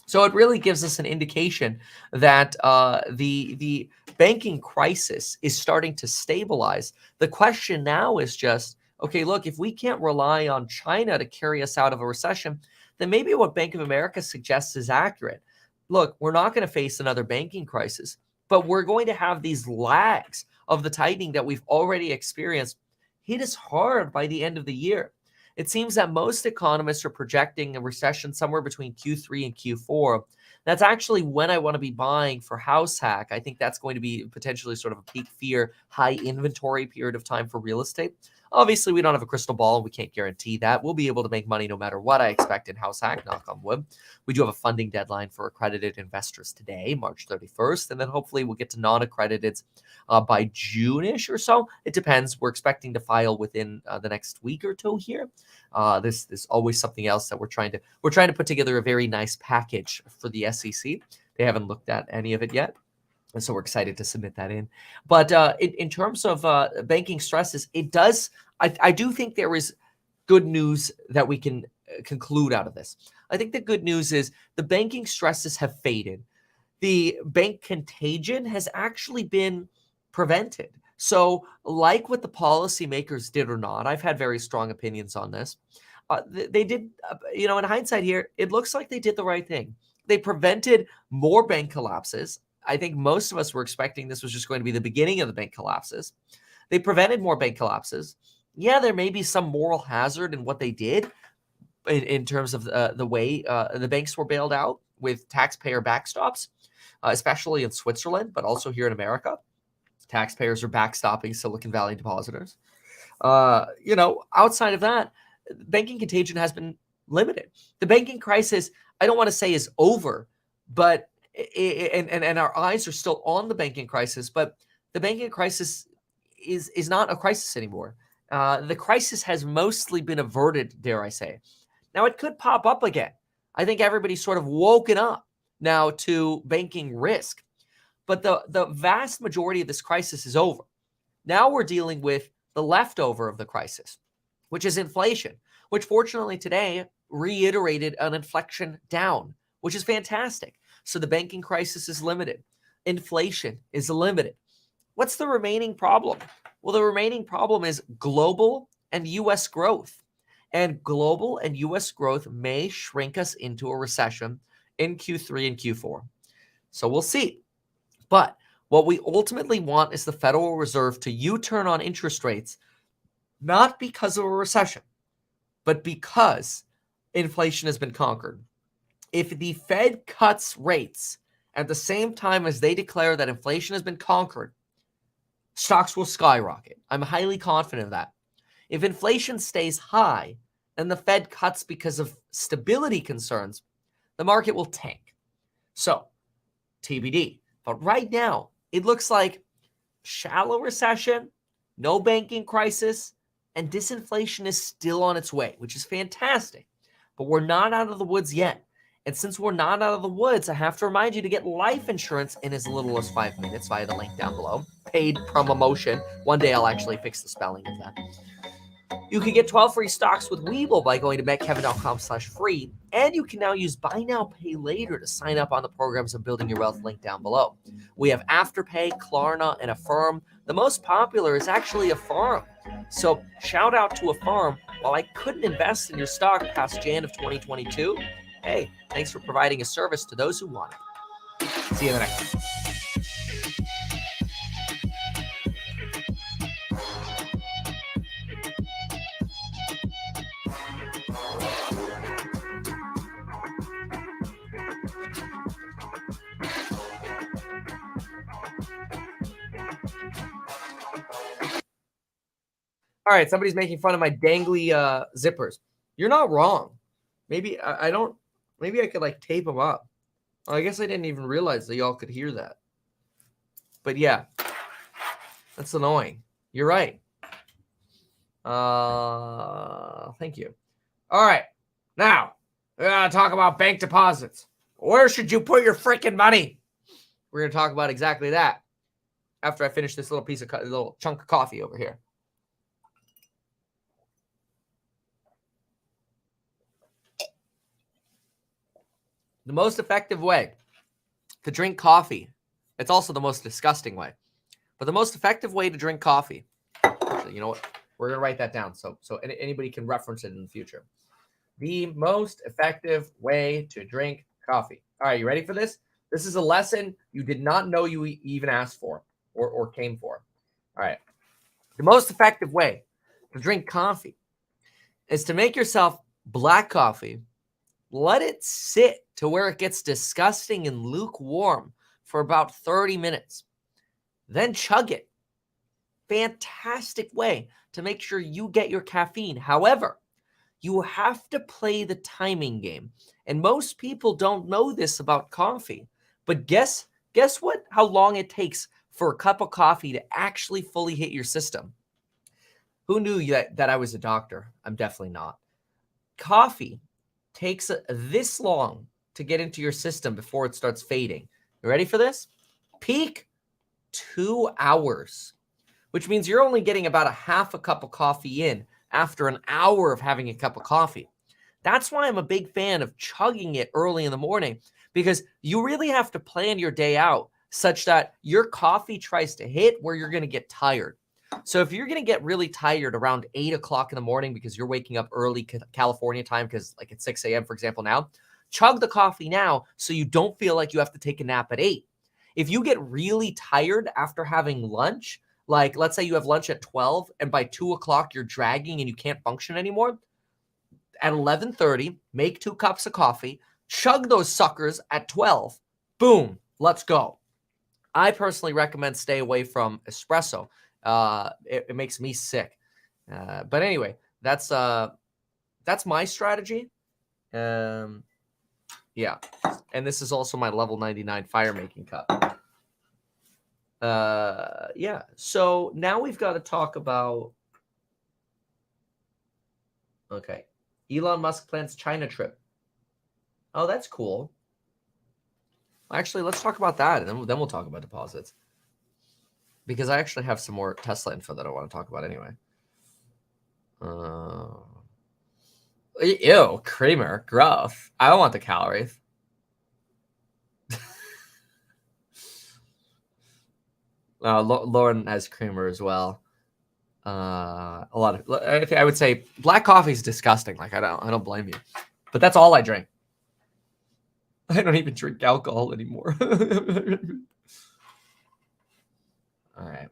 So it really gives us an indication that the banking crisis is starting to stabilize. The question now is just, okay, look, if we can't rely on China to carry us out of a recession, then maybe what Bank of America suggests is accurate. Look, we're not going to face another banking crisis, but we're going to have these lags of the tightening that we've already experienced hit us hard by the end of the year. It seems that most economists are projecting a recession somewhere between Q3 and Q4. That's actually when I want to be buying for house hack. I think that's going to be potentially sort of a peak fear, high inventory period of time for real estate. Obviously, we don't have a crystal ball, and we can't guarantee that. We'll be able to make money no matter what, I expect, in house hack, knock on wood. We do have a funding deadline for accredited investors today, March 31st, and then hopefully we'll get to non-accrediteds by June-ish or so. It depends. We're expecting to file within the next week or two here. This is always something else that we're trying to put together a very nice package for the SEC. They haven't looked at any of it yet, and so we're excited to submit that in. But in terms of banking stresses, it does. I do think there is good news that we can conclude out of this. I think the good news is the banking stresses have faded. The bank contagion has actually been prevented. So, like what the policymakers did or not, I've had very strong opinions on this. They did, in hindsight here, it looks like they did the right thing. They prevented more bank collapses. I think most of us were expecting this was just going to be the beginning of the bank collapses. They prevented more bank collapses. Yeah, there may be some moral hazard in what they did in terms of the way the banks were bailed out with taxpayer backstops, especially in Switzerland, but also here in America. Taxpayers are backstopping Silicon Valley depositors. Outside of that, banking contagion has been limited. The banking crisis, I don't want to say is over, but and our eyes are still on the banking crisis, but the banking crisis is not a crisis anymore. The crisis has mostly been averted, dare I say. Now, it could pop up again. I think everybody's sort of woken up now to banking risk. But the vast majority of this crisis is over. Now we're dealing with the leftover of the crisis, which is inflation, which fortunately today reiterated an inflection down, which is fantastic. So the banking crisis is limited. Inflation is limited. What's the remaining problem? Well, the remaining problem is global and U.S. growth. And global and U.S. growth may shrink us into a recession in Q3 and Q4. So we'll see. But what we ultimately want is the Federal Reserve to U-turn on interest rates, not because of a recession, but because inflation has been conquered. If the Fed cuts rates at the same time as they declare that inflation has been conquered, stocks will skyrocket. I'm highly confident of that. If inflation stays high and the Fed cuts because of stability concerns, the market will tank. So, TBD. But right now, it looks like shallow recession, no banking crisis, and disinflation is still on its way, which is fantastic. But we're not out of the woods yet. And since we're not out of the woods, I have to remind you to get life insurance in as little as 5 minutes via the link down below. Paid promotion. One day I'll actually fix the spelling of that. You can get 12 free stocks with Webull by going to betkevin.com/free. And you can now use Buy Now, Pay Later to sign up on the programs of Building Your Wealth link down below. We have Afterpay, Klarna, and Affirm. The most popular is actually Affirm. So shout out to Affirm. While I couldn't invest in your stock past Jan of 2022, hey, thanks for providing a service to those who want it. See you in the next one. All right, somebody's making fun of my dangly zippers. You're not wrong. Maybe I don't. Maybe I could like tape them up. Well, I guess I didn't even realize that y'all could hear that. But yeah, that's annoying. You're right. Thank you. All right, now we're gonna talk about bank deposits. Where should you put your freaking money? We're gonna talk about exactly that after I finish this little chunk of coffee over here. The most effective way to drink coffee, it's also the most disgusting way, but the most effective way to drink coffee, actually, you know what? We're going to write that down so anybody can reference it in the future. The most effective way to drink coffee. All right, you ready for this? This is a lesson you did not know you even asked for or came for. All right. The most effective way to drink coffee is to make yourself black coffee. Let it sit to where it gets disgusting and lukewarm for about 30 minutes. Then chug it. Fantastic way to make sure you get your caffeine. However, you have to play the timing game. And most people don't know this about coffee. But guess what? How long it takes for a cup of coffee to actually fully hit your system. Who knew that I was a doctor? I'm definitely not. Coffee takes this long to get into your system before it starts fading. You ready for this? Peak 2 hours, which means you're only getting about a half a cup of coffee in after an hour of having a cup of coffee. That's why I'm a big fan of chugging it early in the morning, because you really have to plan your day out such that your coffee tries to hit where you're going to get tired. So if you're going to get really tired around 8 o'clock in the morning because you're waking up early California time, because like it's 6 a.m., for example, now, chug the coffee now so you don't feel like you have to take a nap at 8. If you get really tired after having lunch, like let's say you have lunch at 12 and by 2 o'clock you're dragging and you can't function anymore, at 11:30, make 2 cups of coffee, chug those suckers at 12. Boom, let's go. I personally recommend stay away from espresso. It makes me sick. But anyway, that's my strategy. Yeah. And this is also my level 99 fire making cup. Yeah. So now we've got to talk about. Okay, Elon Musk plans China trip. Oh, that's cool. Actually, let's talk about that, and then we'll talk about deposits. Because I actually have some more Tesla info that I want to talk about anyway. Ew, creamer, gruff. I don't want the calories. Lauren has creamer as well. A lot of, I would say black coffee is disgusting. Like I don't blame you, but that's all I drink. I don't even drink alcohol anymore. All right.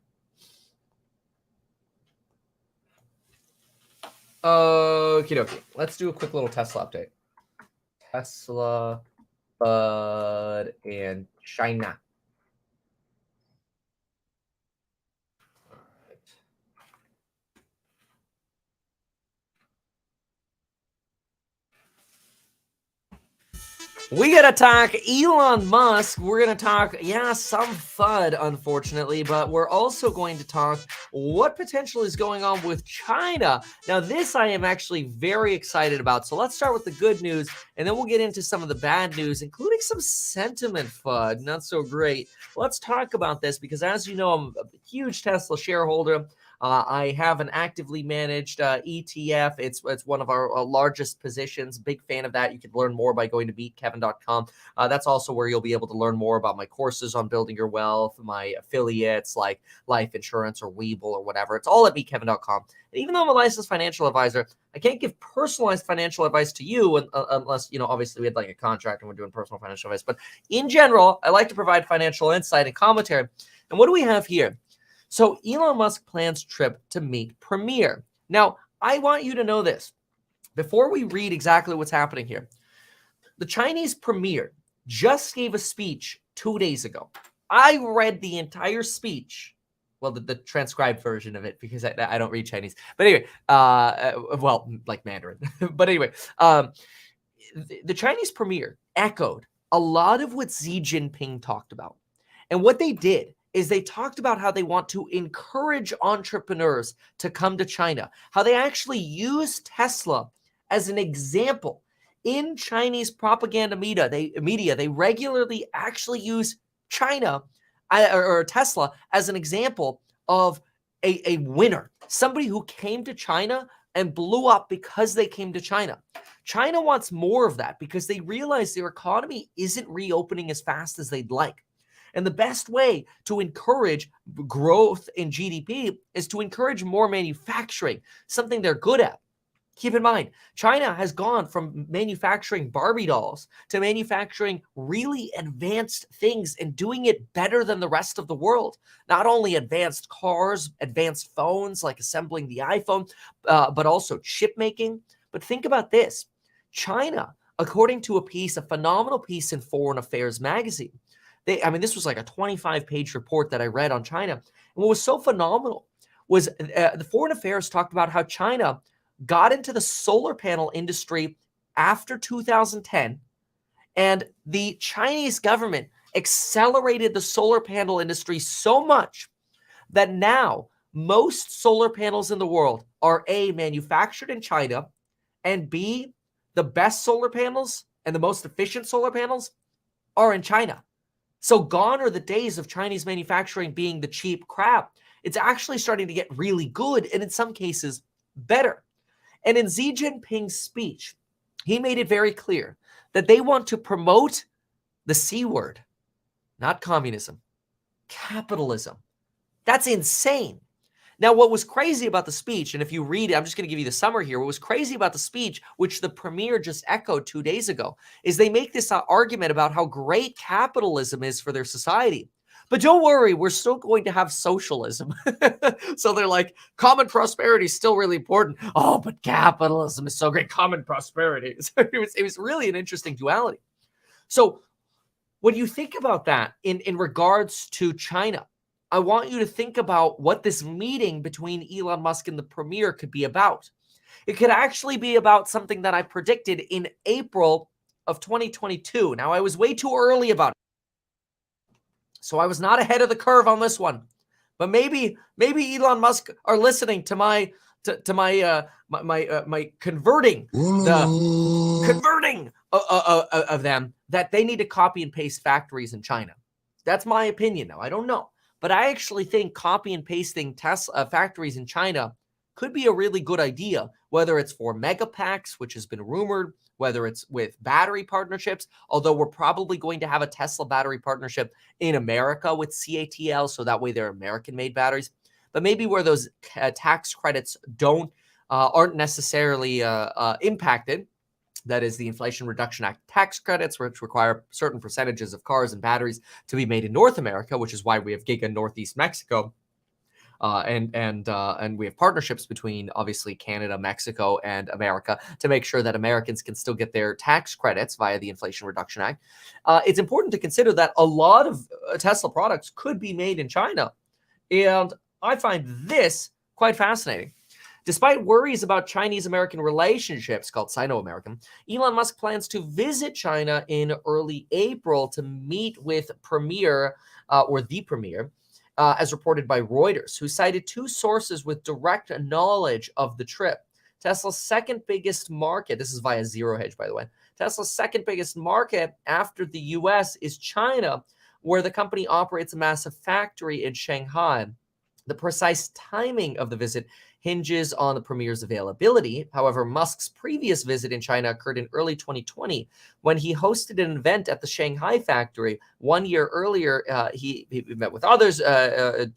Okie dokie. Let's do a quick little Tesla update. Tesla, FUD, and China. We gotta talk Elon Musk. We're gonna talk, yeah, some FUD, unfortunately, but we're also going to talk what potential is going on with China. Now, this I am actually very excited about. So let's start with the good news, and then we'll get into some of the bad news, including some sentiment FUD. Not so great. Let's talk about this because, as you know, I'm a huge Tesla shareholder. I have an actively managed ETF. It's one of our largest positions. Big fan of that. You can learn more by going to meetkevin.com. That's also where you'll be able to learn more about my courses on building your wealth, my affiliates like life insurance or Webull or whatever. It's all at meetkevin.com. And even though I'm a licensed financial advisor, I can't give personalized financial advice to you unless, obviously we had like a contract and we're doing personal financial advice. But in general, I like to provide financial insight and commentary. And what do we have here? So Elon Musk plans trip to meet Premier. Now, I want you to know this. Before we read exactly what's happening here, the Chinese Premier just gave a speech 2 days ago. I read the entire speech. Well, the transcribed version of it because I don't read Chinese. But anyway, well, like Mandarin. But anyway, the Chinese Premier echoed a lot of what Xi Jinping talked about. And what they did is they talked about how they want to encourage entrepreneurs to come to China, how they actually use Tesla as an example. In Chinese propaganda media, they regularly actually use China or Tesla as an example of a winner, somebody who came to China and blew up because they came to China. China wants more of that because they realize their economy isn't reopening as fast as they'd like. And the best way to encourage growth in GDP is to encourage more manufacturing, something they're good at. Keep in mind, China has gone from manufacturing Barbie dolls to manufacturing really advanced things and doing it better than the rest of the world. Not only advanced cars, advanced phones, like assembling the iPhone, but also chip making. But think about this. China, according to a phenomenal piece in Foreign Affairs magazine, this was like a 25-page report that I read on China. And what was so phenomenal was the Foreign Affairs talked about how China got into the solar panel industry after 2010, and the Chinese government accelerated the solar panel industry so much that now most solar panels in the world are A, manufactured in China, and B, the best solar panels and the most efficient solar panels are in China. So gone are the days of Chinese manufacturing being the cheap crap. It's actually starting to get really good, and in some cases, better. And in Xi Jinping's speech, he made it very clear that they want to promote the C word, not communism, capitalism. That's insane. Now, what was crazy about the speech, and if you read it, I'm just going to give you the summary here. What was crazy about the speech, which the premier just echoed 2 days ago, is they make this argument about how great capitalism is for their society. But don't worry, we're still going to have socialism. So they're like, common prosperity is still really important. Oh, but capitalism is so great. Common prosperity. So it was really an interesting duality. So when you think about that in regards to China, I want you to think about what this meeting between Elon Musk and the premier could be about. It could actually be about something that I predicted in April of 2022. Now, I was way too early about it. So I was not ahead of the curve on this one. But maybe Elon Musk are listening to my converting of them, that they need to copy and paste factories in China. That's my opinion now. I don't know. But I actually think copy and pasting Tesla factories in China could be a really good idea, whether it's for mega packs, which has been rumored, whether it's with battery partnerships, although we're probably going to have a Tesla battery partnership in America with CATL, so that way they're American-made batteries. But maybe where those tax credits aren't necessarily impacted, that is the Inflation Reduction Act tax credits, which require certain percentages of cars and batteries to be made in North America, which is why we have Giga Northeast Mexico. And we have partnerships between obviously Canada, Mexico, and America to make sure that Americans can still get their tax credits via the Inflation Reduction Act. It's important to consider that a lot of Tesla products could be made in China. And I find this quite fascinating. Despite worries about Chinese-American relationships, called Sino-American, Elon Musk plans to visit China in early April to meet with the premier, as reported by Reuters, who cited two sources with direct knowledge of the trip. Tesla's second biggest market, this is via Zero Hedge, by the way, Tesla's second biggest market after the US is China, where the company operates a massive factory in Shanghai. The precise timing of the visit hinges on the premier's availability. However, Musk's previous visit in China occurred in early 2020 when he hosted an event at the Shanghai factory. 1 year earlier, he met with others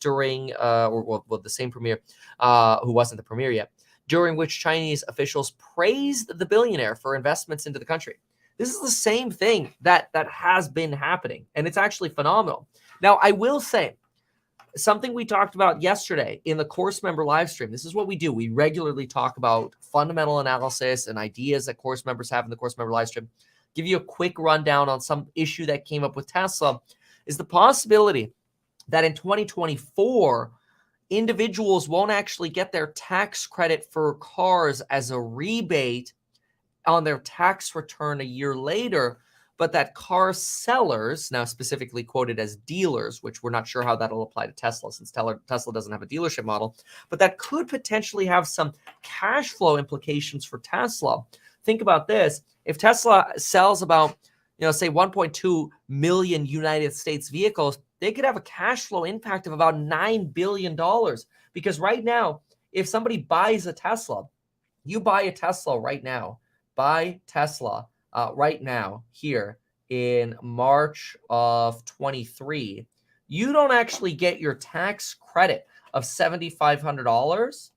during the same premier, who wasn't the premier yet, during which Chinese officials praised the billionaire for investments into the country. This is the same thing that has been happening, and it's actually phenomenal. Now, I will say, something we talked about yesterday in the course member live stream. This is what we do. We regularly talk about fundamental analysis and ideas that course members have in the course member live stream. Give you a quick rundown on some issue that came up with Tesla is the possibility that in 2024, individuals won't actually get their tax credit for cars as a rebate on their tax return a year later, but that car sellers, now specifically quoted as dealers, which we're not sure how that'll apply to Tesla since Tesla doesn't have a dealership model, but that could potentially have some cash flow implications for Tesla. Think about this. If Tesla sells about, say 1.2 million United States vehicles, they could have a cash flow impact of about $9 billion. Because right now, if somebody buys a Tesla, you buy a Tesla right now, buy Tesla right now here in March of 23, you don't actually get your tax credit of $7,500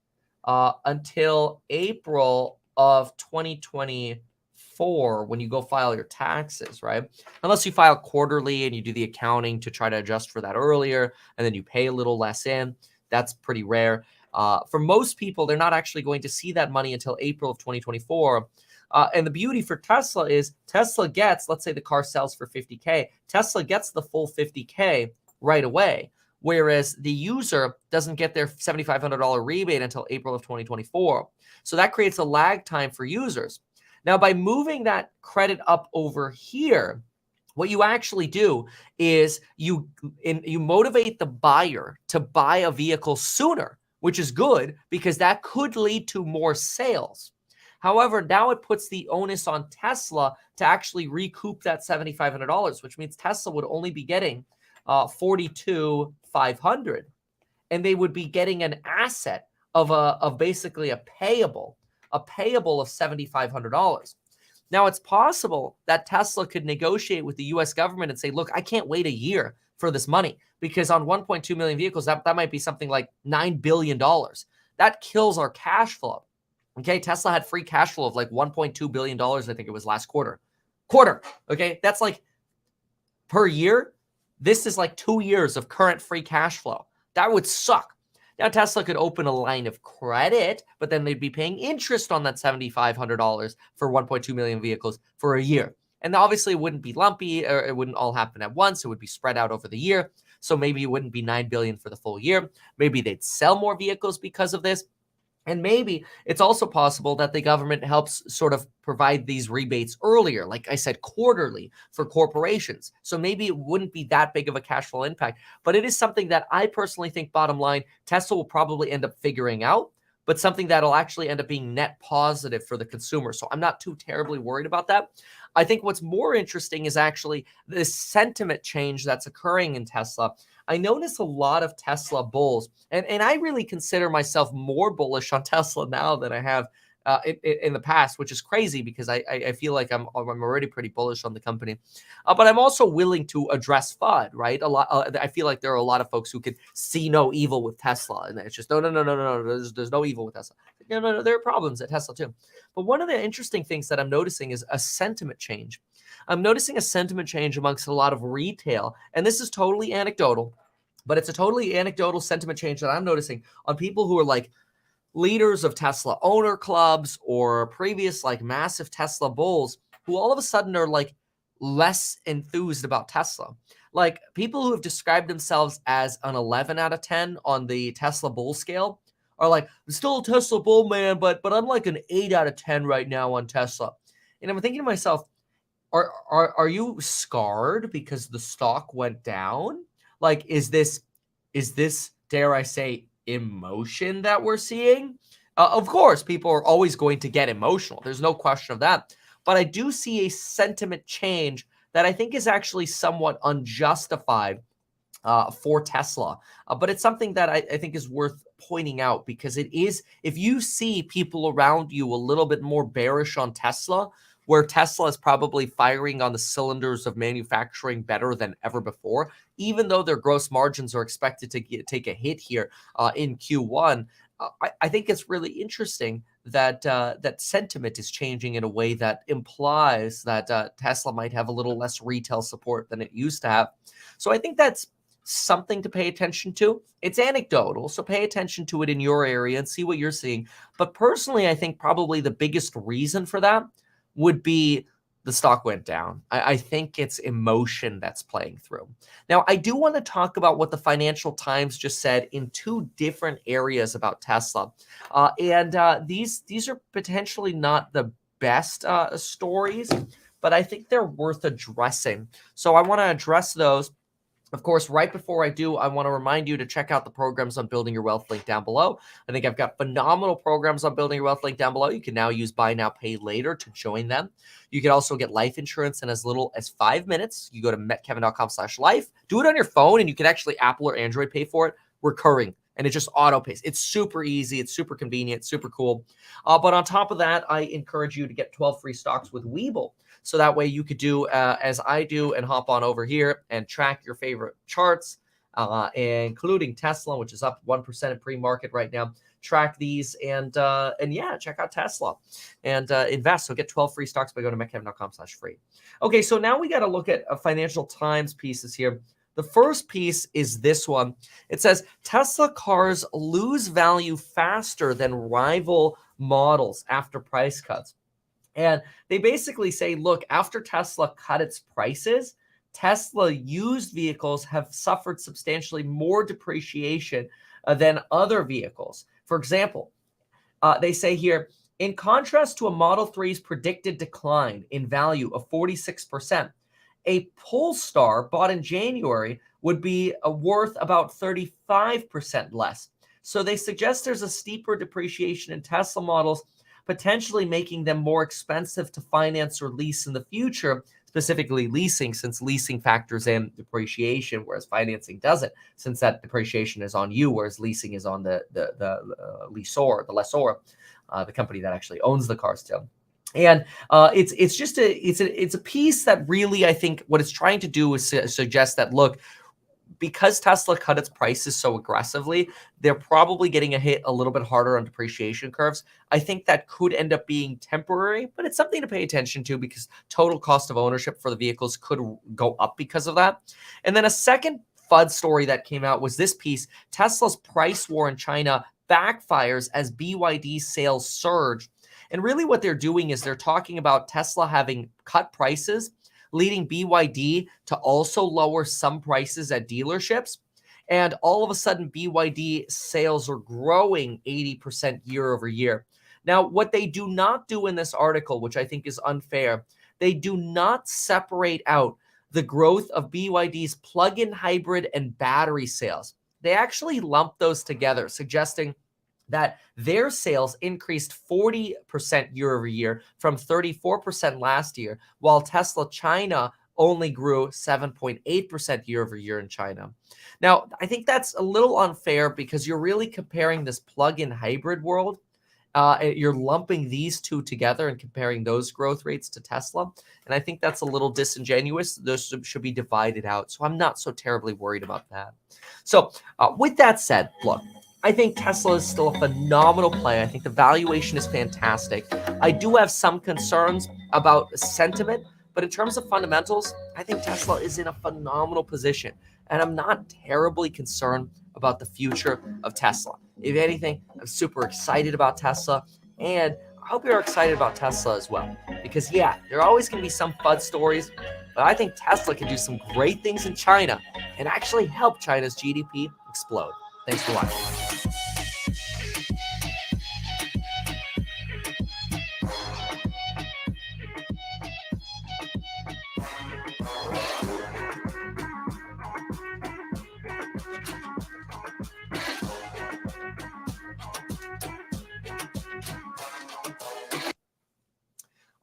until April of 2024 when you go file your taxes, right? Unless you file quarterly and you do the accounting to try to adjust for that earlier, and then you pay a little less in. That's pretty rare. For most people, they're not actually going to see that money until April of 2024. And the beauty for Tesla is Tesla gets, let's say the car sells for $50K, Tesla gets the full $50K right away, whereas the user doesn't get their $7,500 rebate until April of 2024. So that creates a lag time for users. Now, by moving that credit up over here, what you actually do is you motivate the buyer to buy a vehicle sooner, which is good because that could lead to more sales. However, now it puts the onus on Tesla to actually recoup that $7,500, which means Tesla would only be getting $42,500, and they would be getting an asset of basically a payable of $7,500. Now, it's possible that Tesla could negotiate with the U.S. government and say, look, I can't wait a year for this money because on 1.2 million vehicles, that might be something like $9 billion. That kills our cash flow. Okay, Tesla had free cash flow of like $1.2 billion, I think it was last quarter. Okay, that's like per year. This is like 2 years of current free cash flow. That would suck. Now, Tesla could open a line of credit, but then they'd be paying interest on that $7,500 for 1.2 million vehicles for a year. And obviously, it wouldn't be lumpy, or it wouldn't all happen at once. It would be spread out over the year. So maybe it wouldn't be $9 billion for the full year. Maybe they'd sell more vehicles because of this. And maybe it's also possible that the government helps sort of provide these rebates earlier, like I said, quarterly for corporations. So maybe it wouldn't be that big of a cash flow impact, but it is something that I personally think, bottom line, Tesla will probably end up figuring out, but something that'll actually end up being net positive for the consumer. So I'm not too terribly worried about that. I think what's more interesting is actually this sentiment change that's occurring in Tesla. I notice a lot of Tesla bulls, and I really consider myself more bullish on Tesla now than I have in the past, which is crazy because I feel like I'm already pretty bullish on the company, but I'm also willing to address FUD, right? I feel like there are a lot of folks who can see no evil with Tesla, and it's just no. There's no evil with Tesla. No. There are problems at Tesla too. But one of the interesting things that I'm noticing is a sentiment change. I'm noticing a sentiment change amongst a lot of retail, and this is totally anecdotal, but it's a totally anecdotal sentiment change that I'm noticing on people who are like leaders of Tesla owner clubs or previous like massive Tesla bulls who all of a sudden are like less enthused about Tesla. Like people who have described themselves as an 11 out of 10 on the Tesla bull scale are like, I'm still a Tesla bull, man, but I'm like an 8 out of 10 right now on Tesla. And I'm thinking to myself, are you scarred because the stock went down? Like, is this, dare I say, emotion that we're seeing? Of course, people are always going to get emotional. There's no question of that. But I do see a sentiment change that I think is actually somewhat unjustified for Tesla. But it's something that I think is worth pointing out because it is, if you see people around you a little bit more bearish on Tesla, where Tesla is probably firing on the cylinders of manufacturing better than ever before, even though their gross margins are expected to take a hit here in Q1. I think it's really interesting that that sentiment is changing in a way that implies that Tesla might have a little less retail support than it used to have. So I think that's something to pay attention to. It's anecdotal, so pay attention to it in your area and see what you're seeing. But personally, I think probably the biggest reason for that would be the stock went down. I think it's emotion that's playing through. Now, I do want to talk about what the Financial Times just said in two different areas about Tesla. These are potentially not the best stories, but I think they're worth addressing. So I want to address those. Of course, right before I do, I want to remind you to check out the programs on Building Your Wealth link down below. I think I've got phenomenal programs on Building Your Wealth link down below. You can now use Buy Now, Pay Later to join them. You can also get life insurance in as little as 5 minutes. You go to metkevin.com/life. Do it on your phone, and you can actually Apple or Android pay for it recurring. And it just auto pays. It's super easy. It's super convenient, super cool. But on top of that, I encourage you to get 12 free stocks with Webull. So that way you could do as I do and hop on over here and track your favorite charts, including Tesla, which is up 1% in pre-market right now. Track these and yeah, check out Tesla and invest. So get 12 free stocks by going to metkevin.com/free. Okay, so now we got to look at Financial Times pieces here. The first piece is this one. It says Tesla cars lose value faster than rival models after price cuts. And they basically say, look, after Tesla cut its prices, Tesla used vehicles have suffered substantially more depreciation than other vehicles. For example, they say here, in contrast to a Model 3's predicted decline in value of 46%, a Polestar bought in January would be worth about 35% less. So they suggest there's a steeper depreciation in Tesla models, potentially making them more expensive to finance or lease in the future, specifically leasing, since leasing factors in depreciation, whereas financing doesn't, since that depreciation is on you, whereas leasing is on the lessor, the company that actually owns the car still. And it's a piece that really, I think what it's trying to do is suggest that, look, because Tesla cut its prices so aggressively, they're probably getting a hit a little bit harder on depreciation curves. I think that could end up being temporary, but it's something to pay attention to because total cost of ownership for the vehicles could go up because of that. And then a second FUD story that came out was this piece: Tesla's price war in China backfires as BYD sales surge. And really what they're doing is they're talking about Tesla having cut prices, leading BYD to also lower some prices at dealerships. And all of a sudden, BYD sales are growing 80% year over year. Now, what they do not do in this article, which I think is unfair, they do not separate out the growth of BYD's plug-in hybrid and battery sales. They actually lump those together, suggesting that their sales increased 40% year over year from 34% last year, while Tesla China only grew 7.8% year over year in China. Now, I think that's a little unfair because you're really comparing this plug-in hybrid world. You're lumping these two together and comparing those growth rates to Tesla. And I think that's a little disingenuous. Those should be divided out. So I'm not so terribly worried about that. So with that said, look, I think Tesla is still a phenomenal play. I think the valuation is fantastic. I do have some concerns about sentiment, but in terms of fundamentals, I think Tesla is in a phenomenal position. And I'm not terribly concerned about the future of Tesla. If anything, I'm super excited about Tesla. And I hope you're excited about Tesla as well. Because, yeah, there are always going to be some FUD stories. But I think Tesla can do some great things in China and actually help China's GDP explode. Thanks for watching.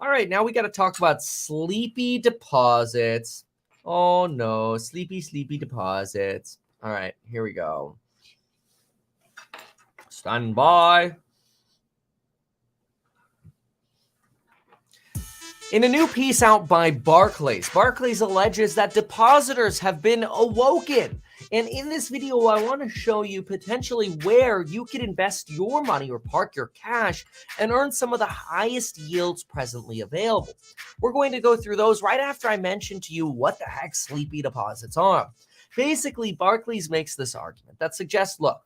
All right, now we got to talk about sleepy deposits. Oh no, sleepy deposits. All right, here we go. Stand by. In a new piece out by Barclays alleges that depositors have been awoken. And in this video, I want to show you potentially where you can invest your money or park your cash and earn some of the highest yields presently available. We're going to go through those right after I mention to you what the heck sleepy deposits are. Basically, Barclays makes this argument that suggests, look,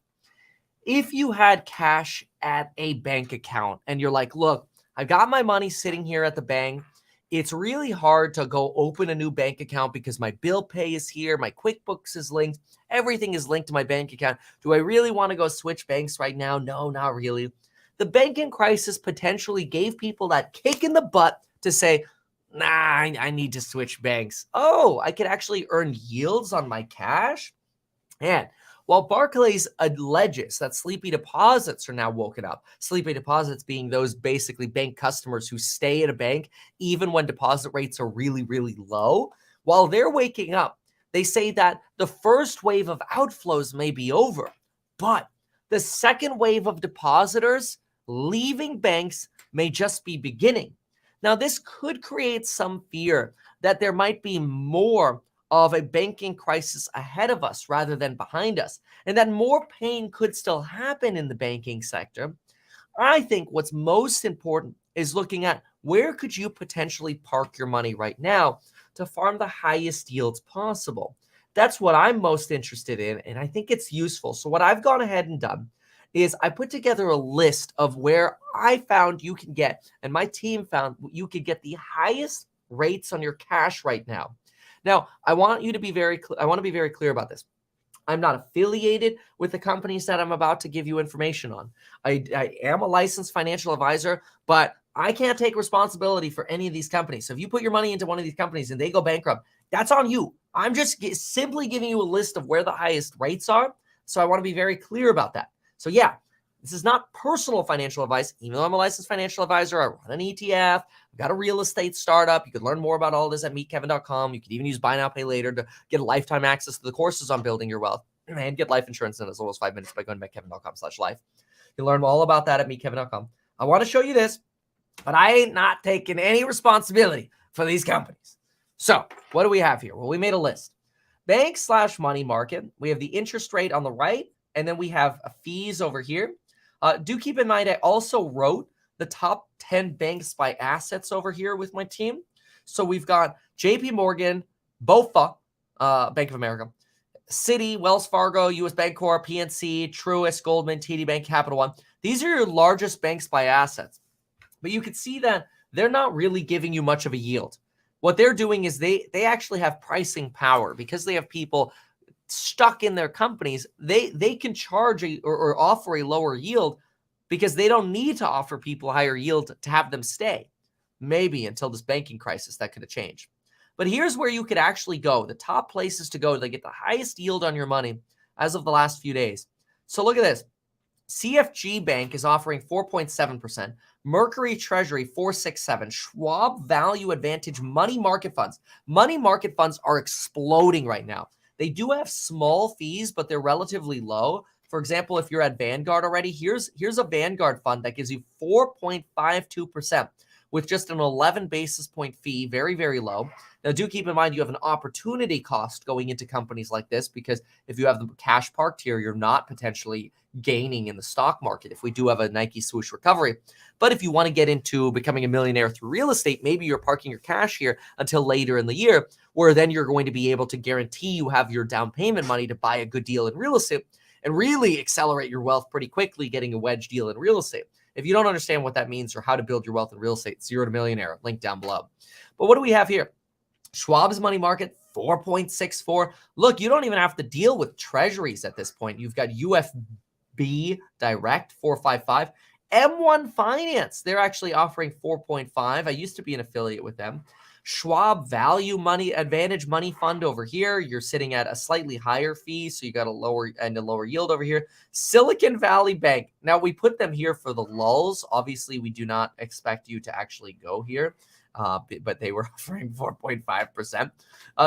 if you had cash at a bank account and you're like, look, I've got my money sitting here at the bank. It's really hard to go open a new bank account because my bill pay is here. My QuickBooks is linked. Everything is linked to my bank account. Do I really want to go switch banks right now? No, not really. The banking crisis potentially gave people that kick in the butt to say, nah, I need to switch banks. Oh, I could actually earn yields on my cash? And while Barclays alleges that sleepy deposits are now woken up, sleepy deposits being those basically bank customers who stay at a bank even when deposit rates are really, really low, while they're waking up, they say that the first wave of outflows may be over, but the second wave of depositors leaving banks may just be beginning. Now, this could create some fear that there might be more of a banking crisis ahead of us rather than behind us, and that more pain could still happen in the banking sector. I think what's most important is looking at where could you potentially park your money right now to farm the highest yields possible. That's what I'm most interested in, and I think it's useful. So what I've gone ahead and done is I put together a list of where I found you can get, and my team found you could get the highest rates on your cash right now. Now, I want to be very clear about this. I'm not affiliated with the companies that I'm about to give you information on. I am a licensed financial advisor, but I can't take responsibility for any of these companies. So if you put your money into one of these companies and they go bankrupt, that's on you. I'm just simply giving you a list of where the highest rates are. So I want to be very clear about that. So yeah, this is not personal financial advice. Even though I'm a licensed financial advisor, I run an ETF. I've got a real estate startup. You can learn more about all this at meetkevin.com. You can even use Buy Now, Pay Later to get lifetime access to the courses on building your wealth and get life insurance in as little as 5 minutes by going to meetkevin.com/life. You can learn all about that at meetkevin.com. I want to show you this, but I ain't not taking any responsibility for these companies. So what do we have here? Well, we made a list. Bank/money market. We have the interest rate on the right, and then we have fees over here. Do keep in mind, I also wrote the top 10 banks by assets over here with my team. So we've got JP Morgan, BofA, Bank of America, Citi, Wells Fargo, US Bancorp, PNC, Truist, Goldman, TD Bank, Capital One. These are your largest banks by assets. But you can see that they're not really giving you much of a yield. What they're doing is they actually have pricing power because they have people stuck in their companies, they can charge or offer a lower yield because they don't need to offer people a higher yield to have them stay. Maybe until this banking crisis, that could have changed. But here's where you could actually go. The top places to go to get the highest yield on your money as of the last few days. So look at this. CFG Bank is offering 4.7%. Mercury Treasury 4.67. Schwab Value Advantage money market funds. Money market funds are exploding right now. They do have small fees, but they're relatively low. For example, if you're at Vanguard already, here's a Vanguard fund that gives you 4.52% with just an 11 basis point fee, very, very low. Now, do keep in mind you have an opportunity cost going into companies like this, because if you have the cash parked here, you're not potentially gaining in the stock market if we do have a Nike swoosh recovery. But if you want to get into becoming a millionaire through real estate, maybe you're parking your cash here until later in the year, where then you're going to be able to guarantee you have your down payment money to buy a good deal in real estate and really accelerate your wealth pretty quickly, getting a wedge deal in real estate. If you don't understand what that means or how to build your wealth in real estate, 0 to Millionaire, link down below. But what do we have here? Schwab's money market, 4.64. Look, you don't even have to deal with treasuries at this point. You've got UFB Direct, 4.55. M1 Finance, they're actually offering 4.5. I used to be an affiliate with them. Schwab Value Money Advantage Money Fund over here. You're sitting at a slightly higher fee, so you got a lower yield over here. Silicon Valley Bank. Now, we put them here for the lulls. Obviously, we do not expect you to actually go here, but they were offering 4.5%.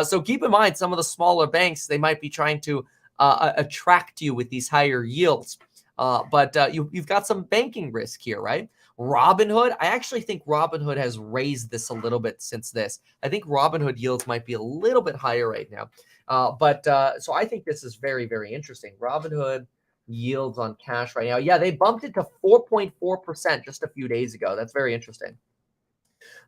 So keep in mind, some of the smaller banks, they might be trying to attract you with these higher yields. But you've got some banking risk here, right? Robinhood, I actually think Robinhood has raised this a little bit since this. I think Robinhood yields might be a little bit higher right now. So I think this is very, very interesting. Robinhood yields on cash right now. Yeah, they bumped it to 4.4% just a few days ago. That's very interesting.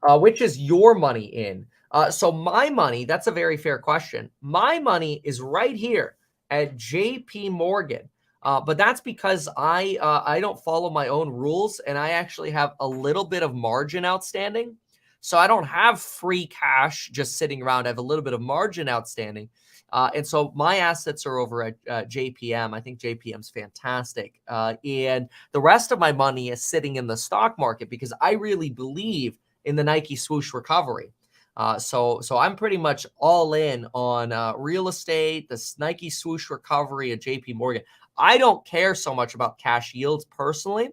Which is your money in? So my money, that's a very fair question. My money is right here at JP Morgan. But that's because I don't follow my own rules, and I actually have a little bit of margin outstanding. So I don't have free cash just sitting around. I have a little bit of margin outstanding. And so my assets are over at JPM. I think JPM's fantastic. And the rest of my money is sitting in the stock market because I really believe in the Nike swoosh recovery. So I'm pretty much all in on real estate, the Nike swoosh recovery at JP Morgan. I don't care so much about cash yields personally,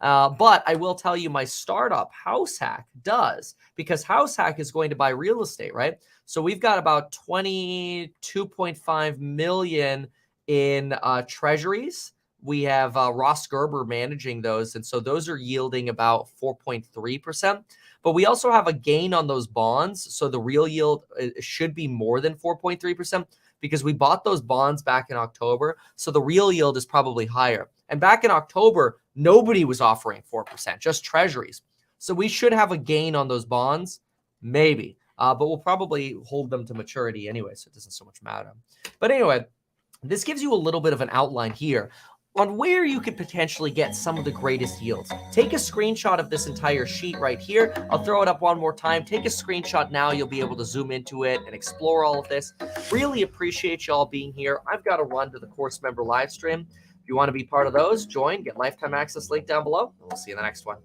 but I will tell you my startup, House Hack, does, because House Hack is going to buy real estate, right? So we've got about 22.5 million in treasuries. We have Ross Gerber managing those, and so those are yielding about 4.3%. But we also have a gain on those bonds, so the real yield should be more than 4.3%. because we bought those bonds back in October. So the real yield is probably higher. And back in October, nobody was offering 4%, just treasuries. So we should have a gain on those bonds, maybe. But we'll probably hold them to maturity anyway, so it doesn't so much matter. But anyway, this gives you a little bit of an outline here on where you could potentially get some of the greatest yields. Take a screenshot of this entire sheet right here. I'll throw it up one more time. Take a screenshot now. You'll be able to zoom into it and explore all of this. Really appreciate y'all being here. I've got to run to the course member live stream. If you want to be part of those, join, get lifetime access link down below, and we'll see you in the next one.